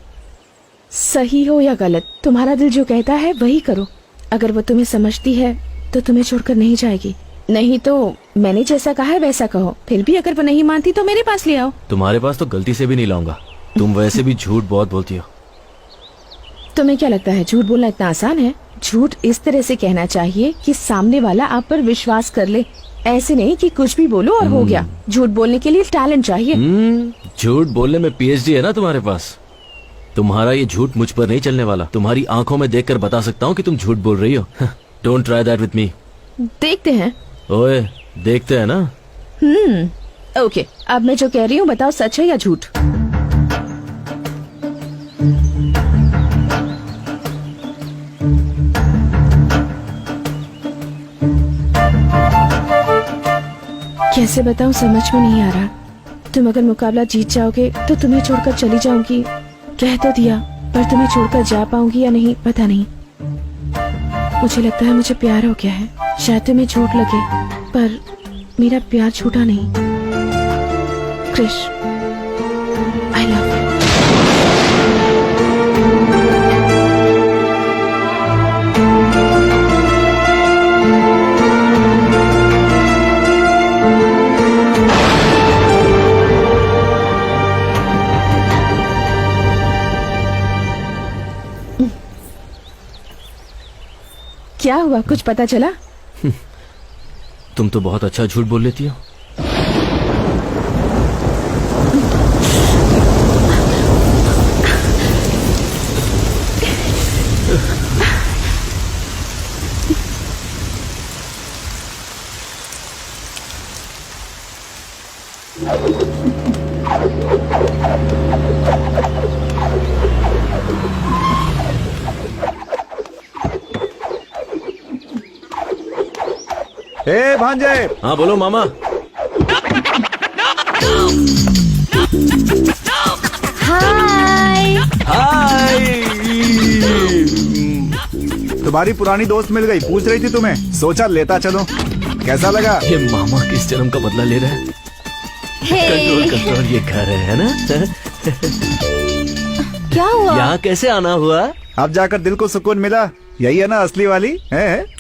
सही हो या गलत, तुम्हारा दिल जो कहता है वही करो। अगर वो तुम्हें समझती है तो तुम्हें छोड़कर नहीं जाएगी, नहीं तो मैंने जैसा कहा है वैसा कहो। फिर भी अगर वो नहीं मानती तो मेरे पास ले आओ। तुम्हारे पास तो गलती से भी नहीं लाऊंगा। तुम वैसे भी झूठ बहुत बोलती हो। तुम्हें क्या लगता है झूठ बोलना इतना आसान है? झूठ इस तरह से कहना चाहिए कि सामने वाला आप पर विश्वास कर ले, ऐसे नहीं कि कुछ भी बोलो और हो गया। झूठ बोलने के लिए टैलेंट चाहिए। झूठ बोलने में पीएचडी है ना तुम्हारे पास। तुम्हारा ये झूठ मुझ पर नहीं चलने वाला। तुम्हारी आंखों में देखकर बता सकता हूँ कि तुम झूठ बोल रही हो। Don't try that with me. देखते हैं। ओए, देखते हैं ना। ओके, अब मैं जो कह रही हूँ बताओ, सच है या झूठ? कैसे बताऊं, समझ में नहीं आ रहा। तुम अगर मुकाबला जीत जाओगे तो तुम्हें छोड़कर चली जाऊंगी, कह तो दिया, पर तुम्हें छोड़कर जा पाऊंगी या नहीं पता नहीं। मुझे लगता है मुझे प्यार हो गया है। शायद तुम्हें झूठ लगे, पर मेरा प्यार झूठा नहीं। Krish, I love you. क्या हुआ, कुछ पता चला? तुम तो बहुत अच्छा झूठ बोल लेती हो। ए भांजे, हाँ बोलो मामा। हाय। हाय। तुम्हारी पुरानी दोस्त मिल गई, पूछ रही थी तुम्हें, सोचा लेता चलो। कैसा लगा? ये मामा किस जन्म का बदला ले रहा है? कंट्रोल कंट्रोल, ये घर है ना? क्या हुआ? यहाँ कैसे आना हुआ? अब जाकर दिल को सुकून मिला। यही है ना असली वाली है?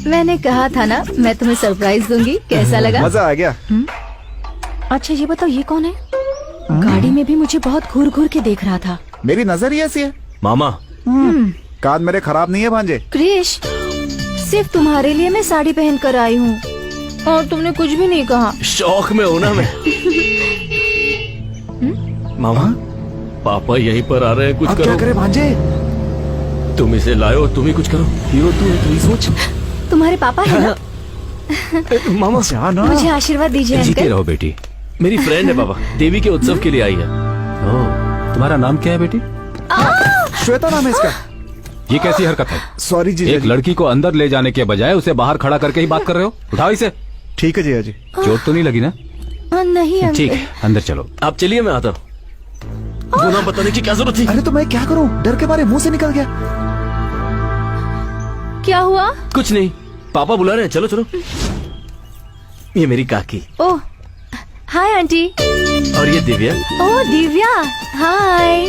मैंने कहा था ना मैं तुम्हें सरप्राइज दूंगी। कैसा लगा? मजा आ गया। अच्छा ये बताओ, ये कौन है? गाड़ी में भी मुझे बहुत घूर घूर के देख रहा था। मेरी नजर ही ऐसी है। मामा, कान मेरे खराब नहीं है भांजे। क्रिश, सिर्फ तुम्हारे लिए मैं साड़ी पहन कर आई हूँ और तुमने कुछ भी नहीं कहा। शौक में हूं ना मैं। मामा, पापा यहीं पर आ रहे हैं, कुछ अब करो। क्या करे भांजे? तुम इसे लाओ, तुम ही कुछ करो। हीरो तू है, तू ही सोच। तुम्हारे पापा है ना? मामा जाना। मुझे आशीर्वाद दीजिए जीते अंकल। रहो बेटी। मेरी फ्रेंड है बाबा, देवी के उत्सव के लिए आई है। तुम्हारा नाम क्या है बेटी? श्वेता नाम है इसका। ये कैसी हरकत है? सॉरी जी। एक लड़की को अंदर ले जाने के बजाय उसे बाहर खड़ा करके ही बात कर रहे हो। उठाओ इसे। ठीक है जी जी। चोट तो नहीं लगी ना? नहीं अंकल। ठीक है, अंदर चलो। आप चलिए, मैं आता हूँ। वो नाम बताने की क्या जरूरत थी? अरे तो मैं क्या करूं, डर के मारे मुंह से निकल गया। क्या हुआ? कुछ नहीं, पापा बुला रहे हैं, चलो चलो। ये मेरी काकी। ओह हाय आंटी। और ये दिव्या। ओह दिव्या, हाय।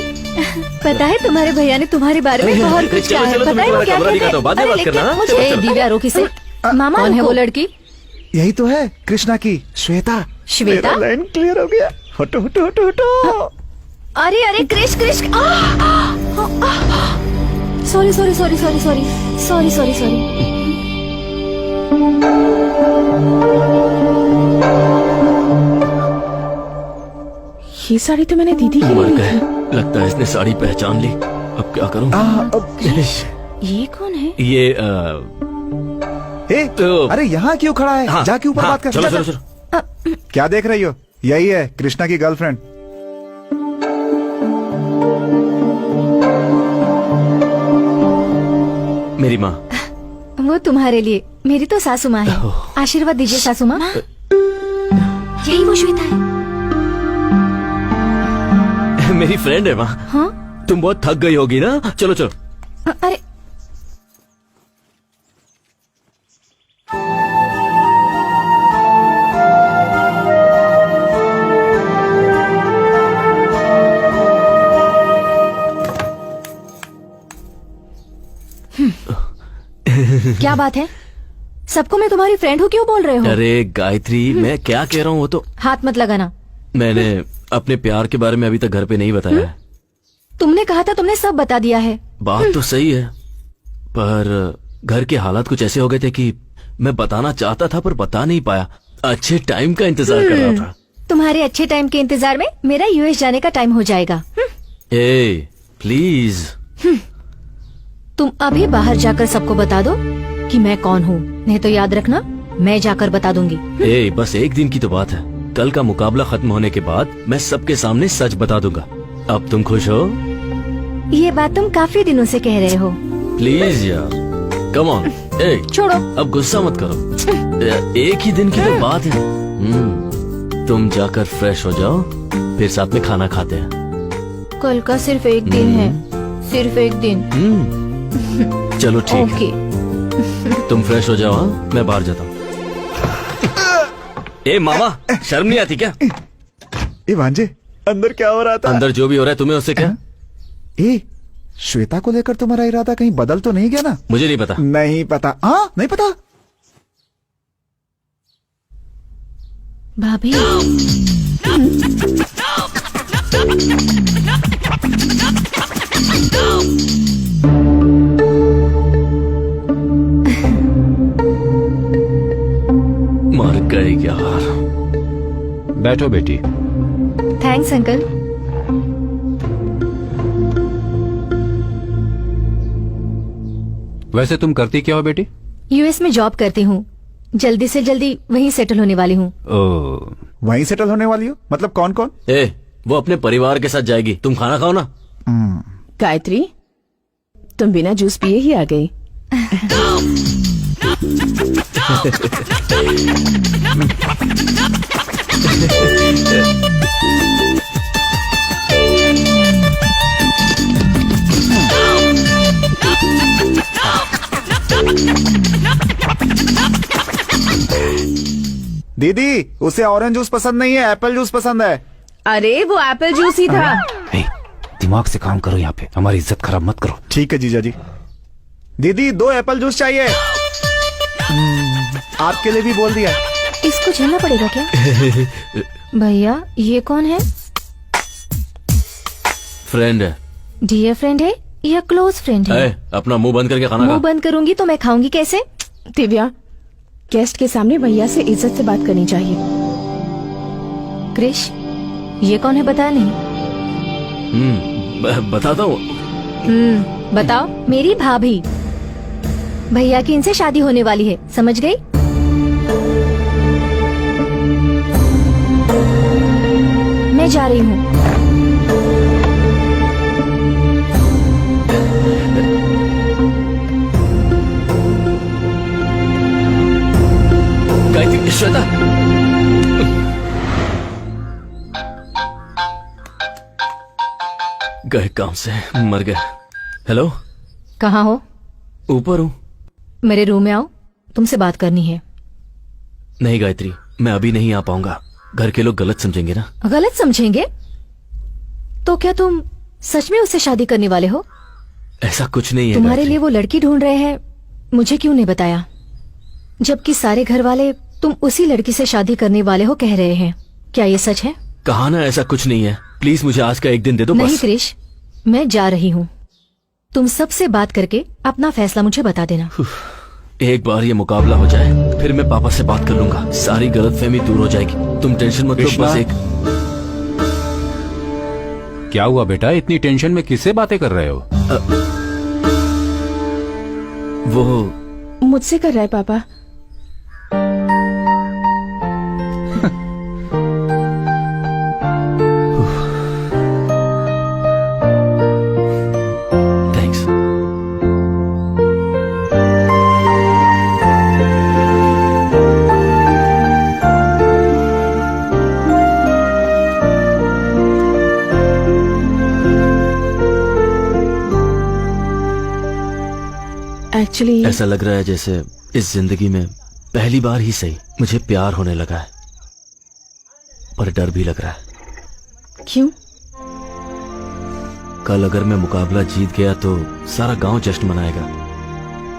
पता है तुम्हारे भैया ने तुम्हारे बारे में बहुत कुछ चलो, कहा है। चलो, पता तुम्हें है वो तुम्हारा क्या कमरा कहते दिखाता हूँ, बाद में हैं? बात अरे करना, लेकिन हाँ? मुझे- चलो, ए, चलो। दिव्या रोकी से। मामा कौन है वो लड़की? यही तो है कृष्णा की, श्वेता। श्वेता? मेरा लाइन क्लियर हो गया। हटो हटो हटो हटो। अरे अरे Krish Krish. Sorry sorry sorry sorry sorry sorry sorry sorry. ये साड़ी तो मैंने दीदी की मर ली गए, थी। लगता है इसने साड़ी पहचान ली। अब क्या करूं? ये कौन है? ये ए, तो- अरे यहाँ क्यों खड़ा है? हाँ, जाके ऊपर हाँ, बात कर। चलो जा, चलो जा। चलो। क्या देख रही हो? यही है कृष्णा की गर्लफ्रेंड। मेरी माँ। वो तुम्हारे लिए, मेरी तो सासू माँ है। आशीर्वाद दीजिए सासू माँ। यही वो श्वेता है। मेरी फ्रेंड है माँ। हाँ? तुम बहुत थक गई होगी ना, चलो चलो। अरे क्या बात है? सबको मैं तुम्हारी फ्रेंड हूँ क्यों बोल रहे हो? अरे गायत्री, मैं क्या कह रहा हूँ वो तो। हाथ मत लगाना। मैंने अपने प्यार के बारे में अभी तक घर पे नहीं बताया है। तुमने कहा था तुमने सब बता दिया है। बात तो सही है, पर घर के हालात कुछ ऐसे हो गए थे कि मैं बताना चाहता था पर बता नहीं पाया। अच्छे टाइम का इंतजार कर रहा था। तुम्हारे अच्छे टाइम के इंतजार में मेरा यूएस जाने का टाइम हो जाएगा। ए प्लीज। तुम अभी बाहर जाकर सबको बता दो कि मैं कौन हूँ, नहीं तो याद रखना मैं जाकर बता दूंगी। ए बस एक दिन की तो बात है, कल का मुकाबला खत्म होने के बाद मैं सबके सामने सच बता दूंगा। अब तुम खुश हो? ये बात तुम काफी दिनों से कह रहे हो। प्लीज यार, कम ऑन। ए छोड़ो। अब गुस्सा मत करो, एक ही दिन की तो बात है। तुम जाकर फ्रेश हो जाओ, फिर साथ में खाना खाते हैं। कल का सिर्फ एक दिन है, सिर्फ एक दिन। चलो ठीक है, ओके। तुम फ्रेश हो जाओ। हाँ, मैं बाहर जाता हूँ। ए मामा, शर्म नहीं आती क्या? ए भांजे, अंदर क्या हो रहा था? अंदर जो भी हो रहा है तुम्हें उससे क्या? ए श्वेता को लेकर तुम्हारा इरादा कहीं बदल तो नहीं गया ना? मुझे नहीं पता। नहीं पता? हाँ नहीं पता। भाभी बैठो बेटी। Thanks uncle. वैसे तुम करती क्या हो बेटी? यूएस में जॉब करती हूँ, जल्दी से जल्दी वहीं सेटल होने वाली हूँ। ओ, वहीं सेटल होने वाली हो? मतलब कौन कौन? वो अपने परिवार के साथ जाएगी, तुम खाना खाओ ना। गायत्री, तुम बिना जूस पिए ही आ गई। दीदी, उसे ऑरेंज जूस पसंद नहीं है, एप्पल जूस पसंद है। अरे वो एप्पल जूस ही था। दिमाग से काम करो, यहाँ पे हमारी इज्जत खराब मत करो। ठीक है जीजा जी। दीदी 2 एप्पल जूस चाहिए। आपके लिए भी बोल दिया। इसको झेलना पड़ेगा क्या? भैया ये कौन है? फ्रेंड है। डियर फ्रेंड है या क्लोज फ्रेंड है? अपना मुंह बंद करके खाना मुंह खा। बंद करूंगी तो मैं खाऊंगी कैसे? दिव्या, गेस्ट के सामने भैया से इज्जत से बात करनी चाहिए। क्रिश, ये कौन है बताया नहीं? बताता हूँ। बताओ। मेरी भाभी। भैया की इनसे शादी होने वाली है, समझ गई? मैं जा रही हूँ। गायत्री, श्वेता, गए काम से, मर गए। हेलो, कहाँ हो? ऊपर हूँ। मेरे रूम में आओ, तुमसे बात करनी है। नहीं गायत्री, मैं अभी नहीं आ पाऊंगा, घर के लोग गलत समझेंगे ना। गलत समझेंगे? तो क्या तुम सच में उससे शादी करने वाले हो? ऐसा कुछ नहीं है। तुम्हारे गायत्री। लिए वो लड़की ढूंढ रहे हैं, मुझे क्यों नहीं बताया? जबकि सारे घर वाले तुम उसी लड़की से शादी करने वाले हो कह रहे हैं। क्या ये सच है? कहा ना ऐसा कुछ नहीं है। प्लीज मुझे आज का एक दिन दे दो नहीं बस। क्रिश, मैं जा रही हूँ। तुम सबसे बात करके अपना फैसला मुझे बता देना। एक बार ये मुकाबला हो जाए, फिर मैं पापा से बात कर लूंगा, सारी गलतफहमी दूर हो जाएगी। तुम टेंशन मत लो, कृष्णा। बस एक। क्या हुआ बेटा, इतनी टेंशन में किससे बातें कर रहे हो? वो मुझसे कर रहा है पापा। थैंक्स। एक्चुअली ऐसा लग रहा है जैसे इस जिंदगी में पहली बार ही सही मुझे प्यार होने लगा है, पर डर भी लग रहा है। क्यों? कल अगर मैं मुकाबला जीत गया तो सारा गांव जश्न मनाएगा।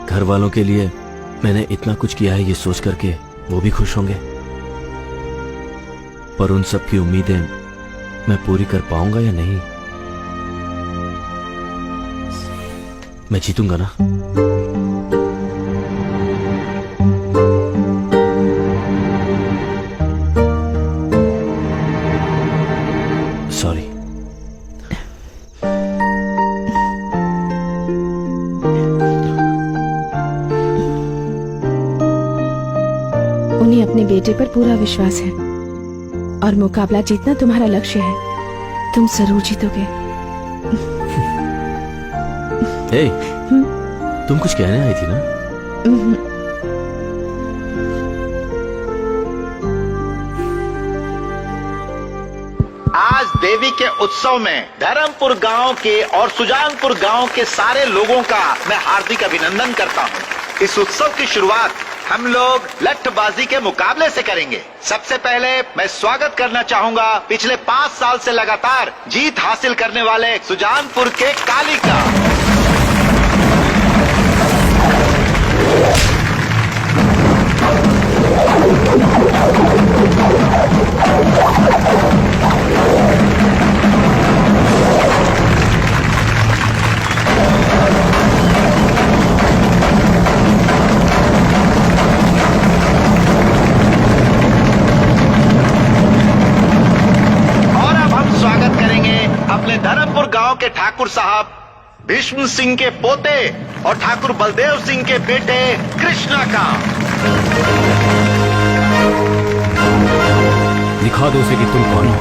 घर वालों के लिए मैंने इतना कुछ किया है, ये सोच करके वो भी खुश होंगे। पर उन सब की उम्मीदें मैं पूरी कर पाऊंगा या नहीं? मैं जीतूंगा ना? सॉरी। उन्हें अपने बेटे पर पूरा विश्वास है और मुकाबला जीतना तुम्हारा लक्ष्य है। तुम जरूर जीतोगे। हे, तुम कुछ कहने आई थी ना? आज देवी के उत्सव में धर्मपुर गांव के और सुजानपुर गांव के सारे लोगों का मैं हार्दिक अभिनंदन करता हूं। इस उत्सव की शुरुआत हम लोग लठबाजी के मुकाबले से करेंगे। सबसे पहले मैं स्वागत करना चाहूंगा पिछले 5 साल से लगातार जीत हासिल करने वाले सुजानपुर के काली का। के ठाकुर साहब भीष्म सिंह के पोते और ठाकुर बलदेव सिंह के बेटे कृष्णा का। दिखा दो उसे कि तुम कौन हो।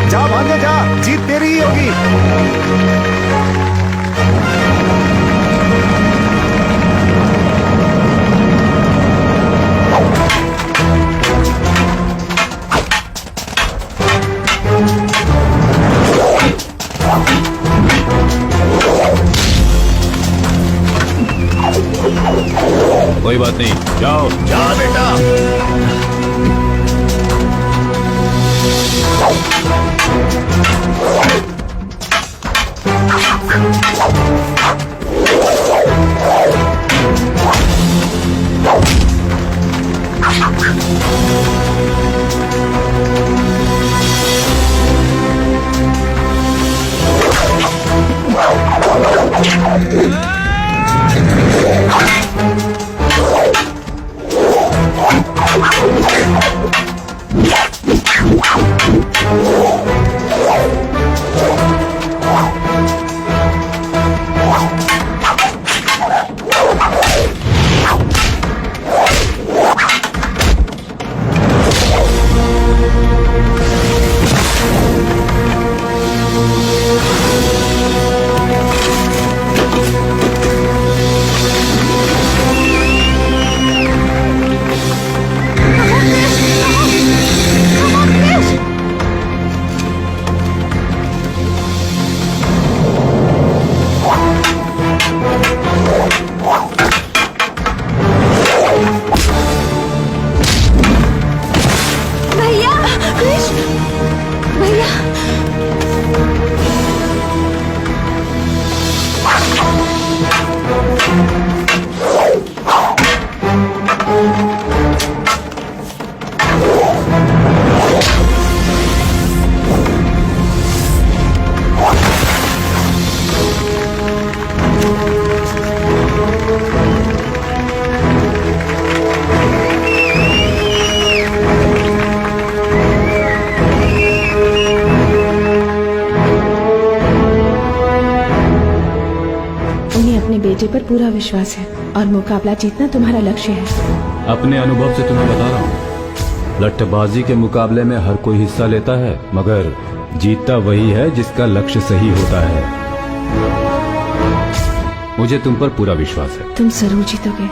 जा भांजे जा, जीत तेरी ही होगी। कोई बात नहीं, जाओ। जा बेटा। बेटे पर पूरा विश्वास है और मुकाबला जीतना तुम्हारा लक्ष्य है। अपने अनुभव से तुम्हें बता रहा हूँ, लट्ठबाजी के मुकाबले में हर कोई हिस्सा लेता है, मगर जीतता वही है जिसका लक्ष्य सही होता है। मुझे तुम पर पूरा विश्वास है। तुम जरूर जीतोगे।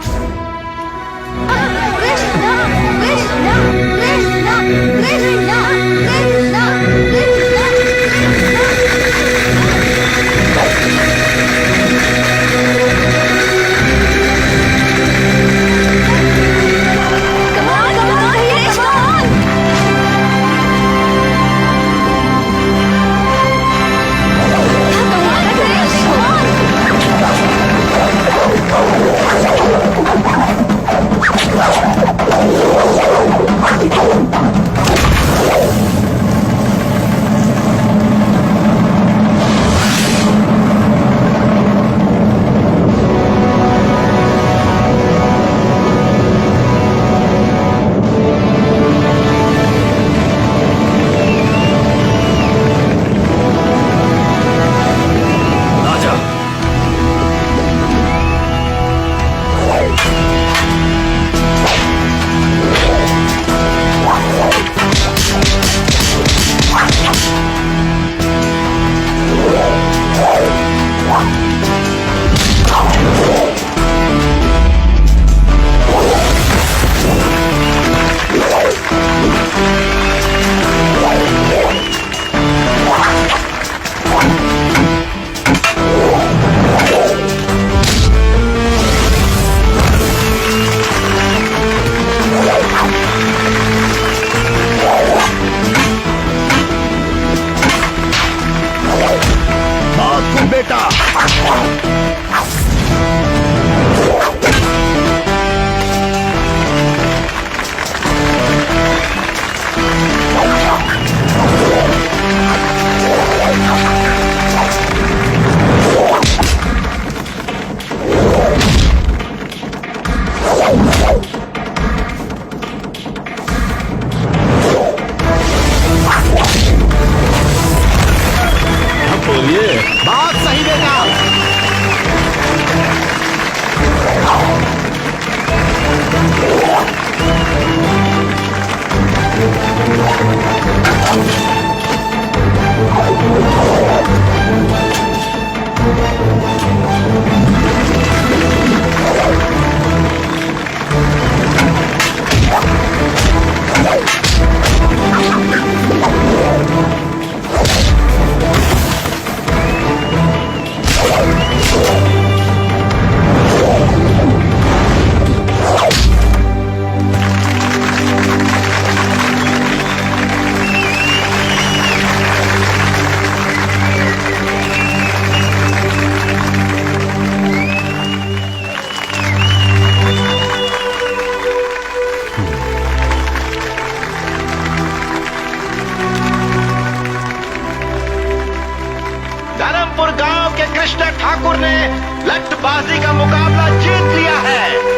मिस्टर ठाकुर ने लठबाजी का मुकाबला जीत लिया है।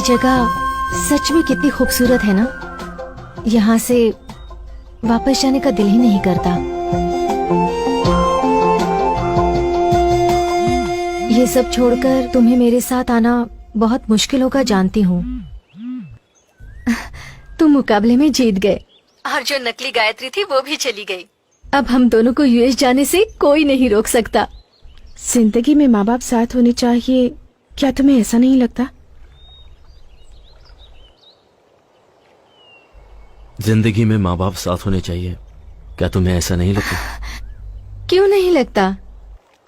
जगह सच में कितनी खूबसूरत है ना। यहाँ से वापस जाने का दिल ही नहीं करता। ये सब छोड़कर तुम्हें मेरे साथ आना बहुत मुश्किल होगा, जानती हूँ। तुम मुकाबले में जीत गए और जो नकली गायत्री थी वो भी चली गई। अब हम दोनों को यूएस जाने से कोई नहीं रोक सकता। जिंदगी में माँ बाप साथ होने चाहिए, क्या तुम्हें ऐसा नहीं लगता? जिंदगी में माँ बाप साथ होने चाहिए, क्या तुम्हें ऐसा नहीं लगता? क्यों नहीं लगता?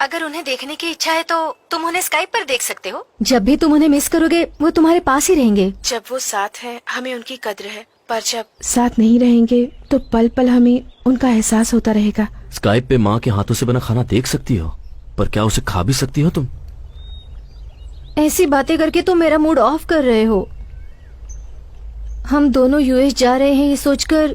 अगर उन्हें देखने की इच्छा है तो तुम उन्हें स्काइप पर देख सकते हो। जब भी तुम उन्हें मिस करोगे वो तुम्हारे पास ही रहेंगे। जब वो साथ है हमें उनकी कद्र है, पर जब साथ नहीं रहेंगे तो पल पल हमें उनका एहसास होता रहेगा। स्काइप पे माँ के हाथों से बना खाना देख सकती हो, पर क्या उसे खा भी सकती हो तुम? ऐसी बातें करके तुम मेरा मूड ऑफ कर रहे हो। हम दोनों यूएस जा रहे हैं ये सोचकर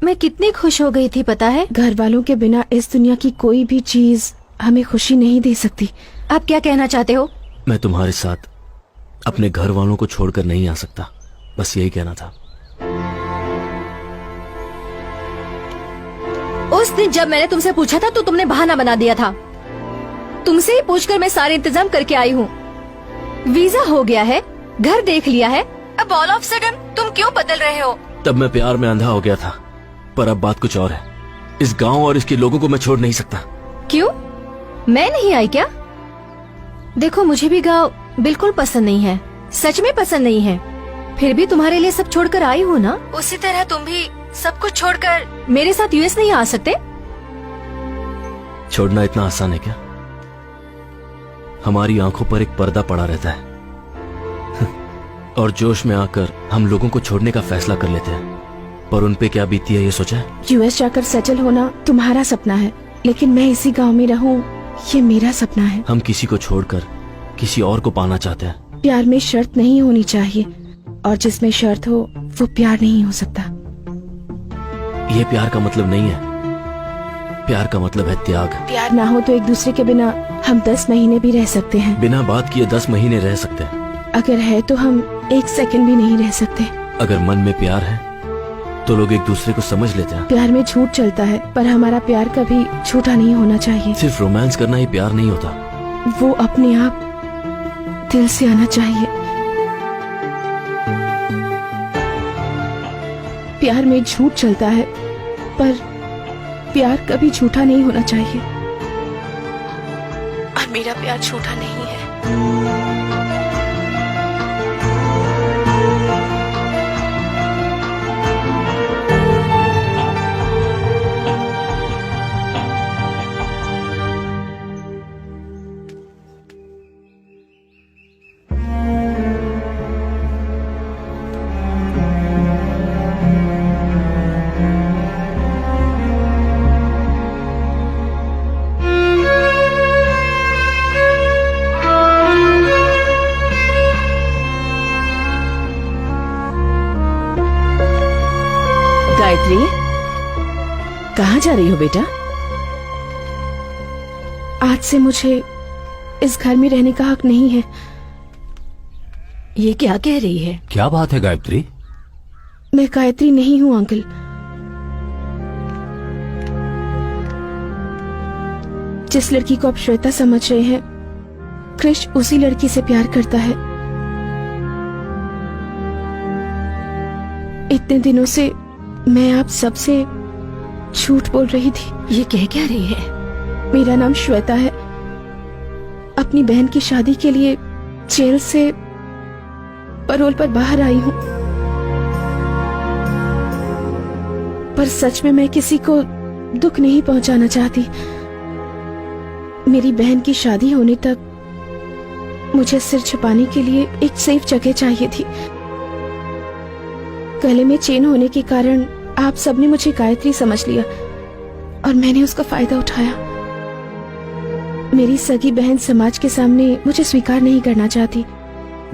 मैं कितनी खुश हो गई थी, पता है? घर वालों के बिना इस दुनिया की कोई भी चीज हमें खुशी नहीं दे सकती। आप क्या कहना चाहते हो? मैं तुम्हारे साथ अपने घर वालों को छोड़कर नहीं आ सकता, बस यही कहना था। उस दिन जब मैंने तुमसे पूछा था तो तुमने बहाना बना दिया था। तुमसे ही पूछकर मैं सारे इंतजाम करके आई हूँ। वीजा हो गया है, घर देख लिया है, अब ऑल ऑफ सडन तुम क्यों बदल रहे हो? तब मैं प्यार में अंधा हो गया था, पर अब बात कुछ और है। इस गांव और इसके लोगों को मैं छोड़ नहीं सकता। क्यों? मैं नहीं आई क्या? देखो मुझे भी गांव बिल्कुल पसंद नहीं है, सच में पसंद नहीं है। फिर भी तुम्हारे लिए सब छोड़कर आई हूँ ना। उसी तरह तुम भी सब कुछ छोड़कर मेरे साथ यूएस नहीं आ सकते? छोड़ना इतना आसान है क्या? हमारी आंखों पर एक पर्दा पड़ा रहता है और जोश में आकर हम लोगों को छोड़ने का फैसला कर लेते हैं, पर उन पे क्या बीती है ये सोचा है? यूएस जाकर सेटल होना तुम्हारा सपना है, लेकिन मैं इसी गांव में रहूं ये मेरा सपना है। हम किसी को छोड़कर किसी और को पाना चाहते हैं। प्यार में शर्त नहीं होनी चाहिए, और जिसमें शर्त हो वो प्यार नहीं हो सकता। ये प्यार का मतलब नहीं है। प्यार का मतलब है त्याग। प्यार ना हो तो एक दूसरे के बिना हम 10 महीने भी रह सकते हैं। बिना बात किए 10 महीने रह सकते हैं। अगर है तो हम 1 सेकंड भी नहीं रह सकते। अगर मन में प्यार है तो लोग एक दूसरे को समझ लेते हैं। प्यार में झूठ चलता है, पर हमारा प्यार कभी झूठा नहीं होना चाहिए। सिर्फ रोमांस करना ही प्यार नहीं होता। वो अपने आप दिल से आना चाहिए। प्यार में झूठ चलता है, पर प्यार कभी झूठा नहीं होना चाहिए। और मेरा प्यार झूठा नहीं है। गायत्री, कहाँ जा रही हो बेटा? आज से मुझे इस घर में रहने का हक नहीं है। ये क्या कह रही है? क्या बात है गायत्री? मैं गायत्री नहीं हूँ अंकल। जिस लड़की को आप श्वेता समझ रहे हैं, कृष उसी लड़की से प्यार करता है। इतने दिनों से मैं आप सबसे झूठ बोल रही थी। ये कह क्या रही है? मेरा नाम श्वेता है। अपनी बहन की शादी के लिए जेल से पैरोल पर बाहर आई हूँ, पर सच में मैं किसी को दुख नहीं पहुंचाना चाहती। मेरी बहन की शादी होने तक मुझे सिर छुपाने के लिए एक सेफ जगह चाहिए थी। गले में चेन होने के कारण आप सबने मुझे गायत्री समझ लिया और मैंने उसका फायदा उठाया। मेरी सगी बहन समाज के सामने मुझे स्वीकार नहीं करना चाहती।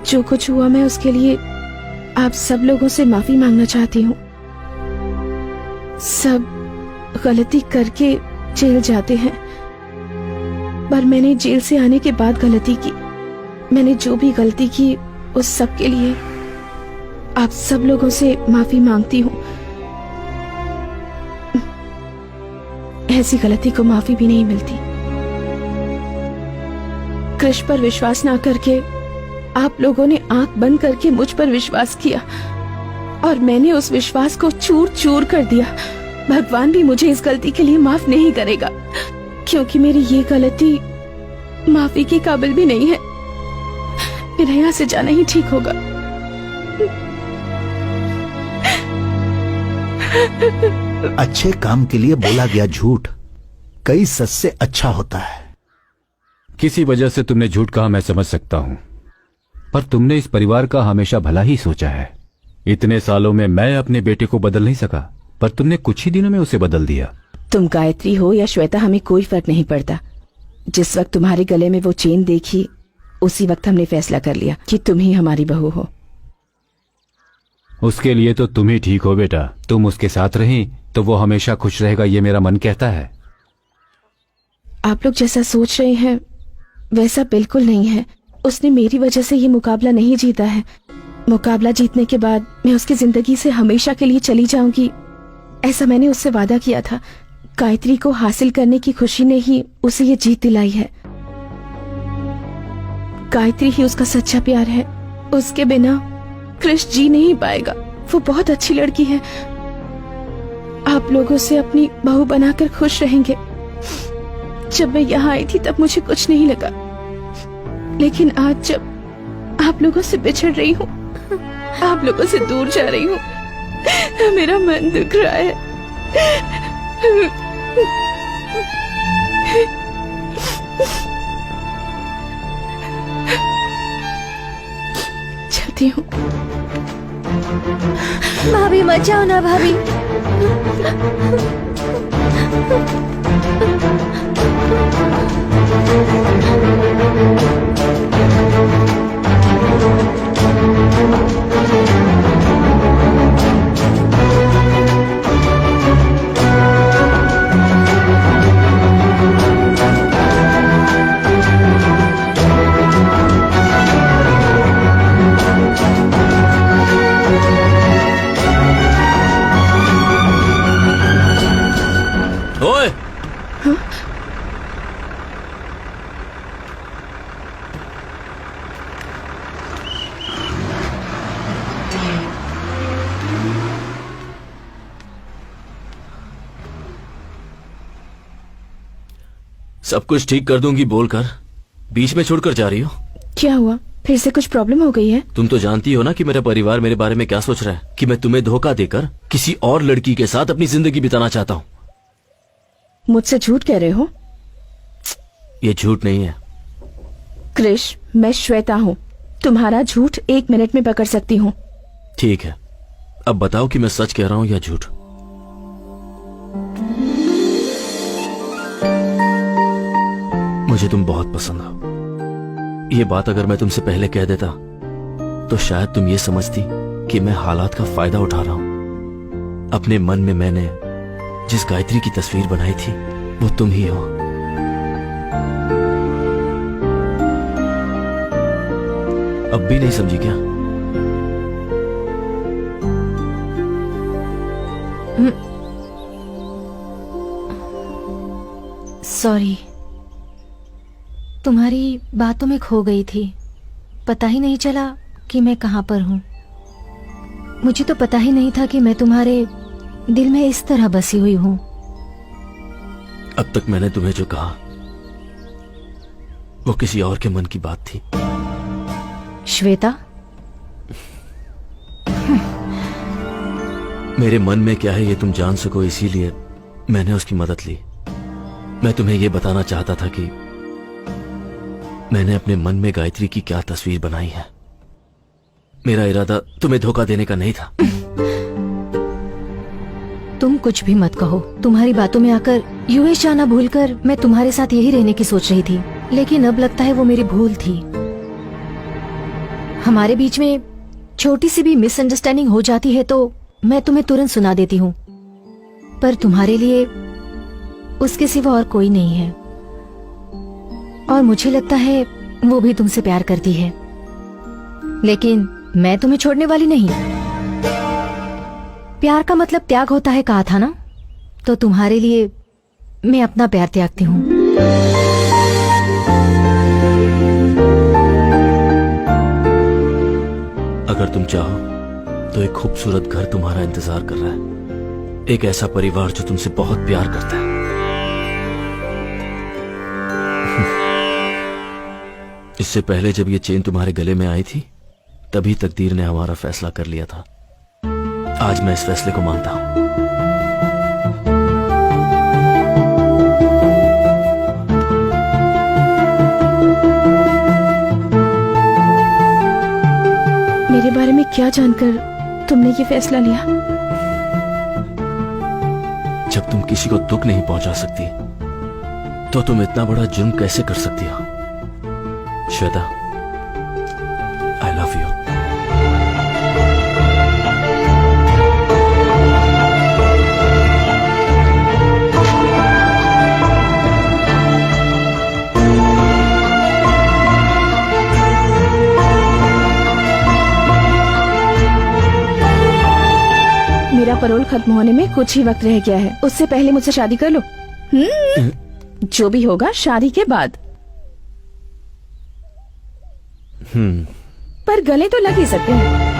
जो कुछ हुआ मैं उसके लिए आप सब लोगों से माफी मांगना चाहती हूँ। सब गलती करके जेल जाते हैं, पर मैंने जेल से आने के बाद गलती की। मैंने जो भी गलती की उस सब के लिए आप सब लोगों से माफी मांगती हूँ। ऐसी गलती को माफी भी नहीं मिलती। कृष्ण पर विश्वास ना करके आप लोगों ने आंख बंद करके मुझ पर विश्वास किया और मैंने उस विश्वास को चूर चूर कर दिया। भगवान भी मुझे इस गलती के लिए माफ नहीं करेगा, क्योंकि मेरी ये गलती माफी के काबिल भी नहीं है। मेरा यहाँ से जाना ही ठीक होगा। अच्छे काम के लिए बोला गया झूठ कई सच से अच्छा होता है। किसी वजह से तुमने झूठ कहा, मैं समझ सकता हूं, पर तुमने इस परिवार का हमेशा भला ही सोचा है। इतने सालों में मैं अपने बेटे को बदल नहीं सका, पर तुमने कुछ ही दिनों में उसे बदल दिया। तुम गायत्री हो या श्वेता, हमें कोई फर्क नहीं पड़ता। जिस वक्त तुम्हारे गले में वो चेन देखी, उसी वक्त हमने फैसला कर लिया कि तुम ही हमारी बहू हो। उसके लिए तो तुम ही ठीक हो बेटा। तुम उसके साथ रही तो वो हमेशा खुश रहेगा, ये मेरा मन कहता है। आप लोग जैसा सोच रहे हैं वैसा बिल्कुल नहीं है। उसने मेरी वजह से ये मुकाबला नहीं जीता है। मुकाबला जीतने के बाद मैं उसकी जिंदगी से हमेशा के लिए चली जाऊंगी, ऐसा मैंने उससे वादा किया था। गायत्री को हासिल करने की खुशी ने ही उसे ये जीत दिलाई है। गायत्री ही उसका सच्चा प्यार है। उसके बिना कृष्ण जी नहीं पाएगा। वो बहुत अच्छी लड़की है। आप लोगों से अपनी बहू बनाकर खुश रहेंगे। जब मैं यहाँ आई थी तब मुझे कुछ नहीं लगा, लेकिन आज जब आप लोगों से बिछड़ रही हूँ, आप लोगों से दूर जा रही हूँ, मेरा मन दुख रहा है। चलती हूँ। भाभी मत जाओ ना भाभी। ओए, सब कुछ ठीक कर दूंगी बोलकर बीच में छोड़कर जा रही हो। क्या हुआ? फिर से कुछ प्रॉब्लम हो गई है? तुम तो जानती हो ना कि मेरा परिवार मेरे बारे में क्या सोच रहा है, कि मैं तुम्हें धोखा देकर किसी और लड़की के साथ अपनी जिंदगी बिताना चाहता हूँ। मुझसे झूठ कह रहे हो? ये झूठ नहीं है। कृष, मैं श्वेता हूँ। तुम्हारा झूठ 1 मिनट में पकड़ सकती हूँ। ठीक है, अब बताओ कि मैं सच कह रहा हूँ या झूठ। मुझे तुम बहुत पसंद हो। ये बात अगर मैं तुमसे पहले कह देता तो शायद तुम ये समझती कि मैं हालात का फायदा उठा रहा हूं। अपने मन में मैंने जिस गायत्री की तस्वीर बनाई थी वो तुम ही हो। अब भी नहीं समझी क्या? सॉरी, तुम्हारी बातों में खो गई थी। पता ही नहीं चला कि मैं कहाँ पर हूँ। मुझे तो पता ही नहीं था कि मैं तुम्हारे दिल में इस तरह बसी हुई हूँ। अब तक मैंने तुम्हें जो कहा वो किसी और के मन की बात थी। श्वेता, मेरे मन में क्या है ये तुम जान सको, इसीलिए मैंने उसकी मदद ली। मैं तुम्हें ये बताना चाहता था कि मैंने अपने मन में गायत्री की क्या तस्वीर बनाई है। मेरा इरादा तुम्हें धोखा देने का नहीं था। तुम कुछ भी मत कहो। तुम्हारी बातों में आकर यूएस जाना भूलकर मैं तुम्हारे साथ यही रहने की सोच रही थी, लेकिन अब लगता है वो मेरी भूल थी। हमारे बीच में छोटी सी भी मिसअंडरस्टैंडिंग हो जाती है तो मैं तुम्हें तुरंत सुना देती हूँ, पर तुम्हारे लिए उसके सिवा और कोई नहीं है। और मुझे लगता है वो भी तुमसे प्यार करती है, लेकिन मैं तुम्हें छोड़ने वाली नहीं। प्यार का मतलब त्याग होता है कहा था ना, तो तुम्हारे लिए मैं अपना प्यार त्यागती हूँ। अगर तुम चाहो तो एक खूबसूरत घर तुम्हारा इंतजार कर रहा है, एक ऐसा परिवार जो तुमसे बहुत प्यार करता है। इससे पहले जब ये चेन तुम्हारे गले में आई थी, तभी तकदीर ने हमारा फैसला कर लिया था। आज मैं इस फैसले को मानता हूं। मेरे बारे में क्या जानकर तुमने ये फैसला लिया? जब तुम किसी को दुख नहीं पहुंचा सकती तो तुम इतना बड़ा जुर्म कैसे कर सकती हो? श्वेता, आई लव यू। मेरा पैरोल खत्म होने में कुछ ही वक्त रह गया है, उससे पहले मुझसे शादी कर लो। जो भी होगा शादी के बाद। पर गले तो लग ही सकते हैं।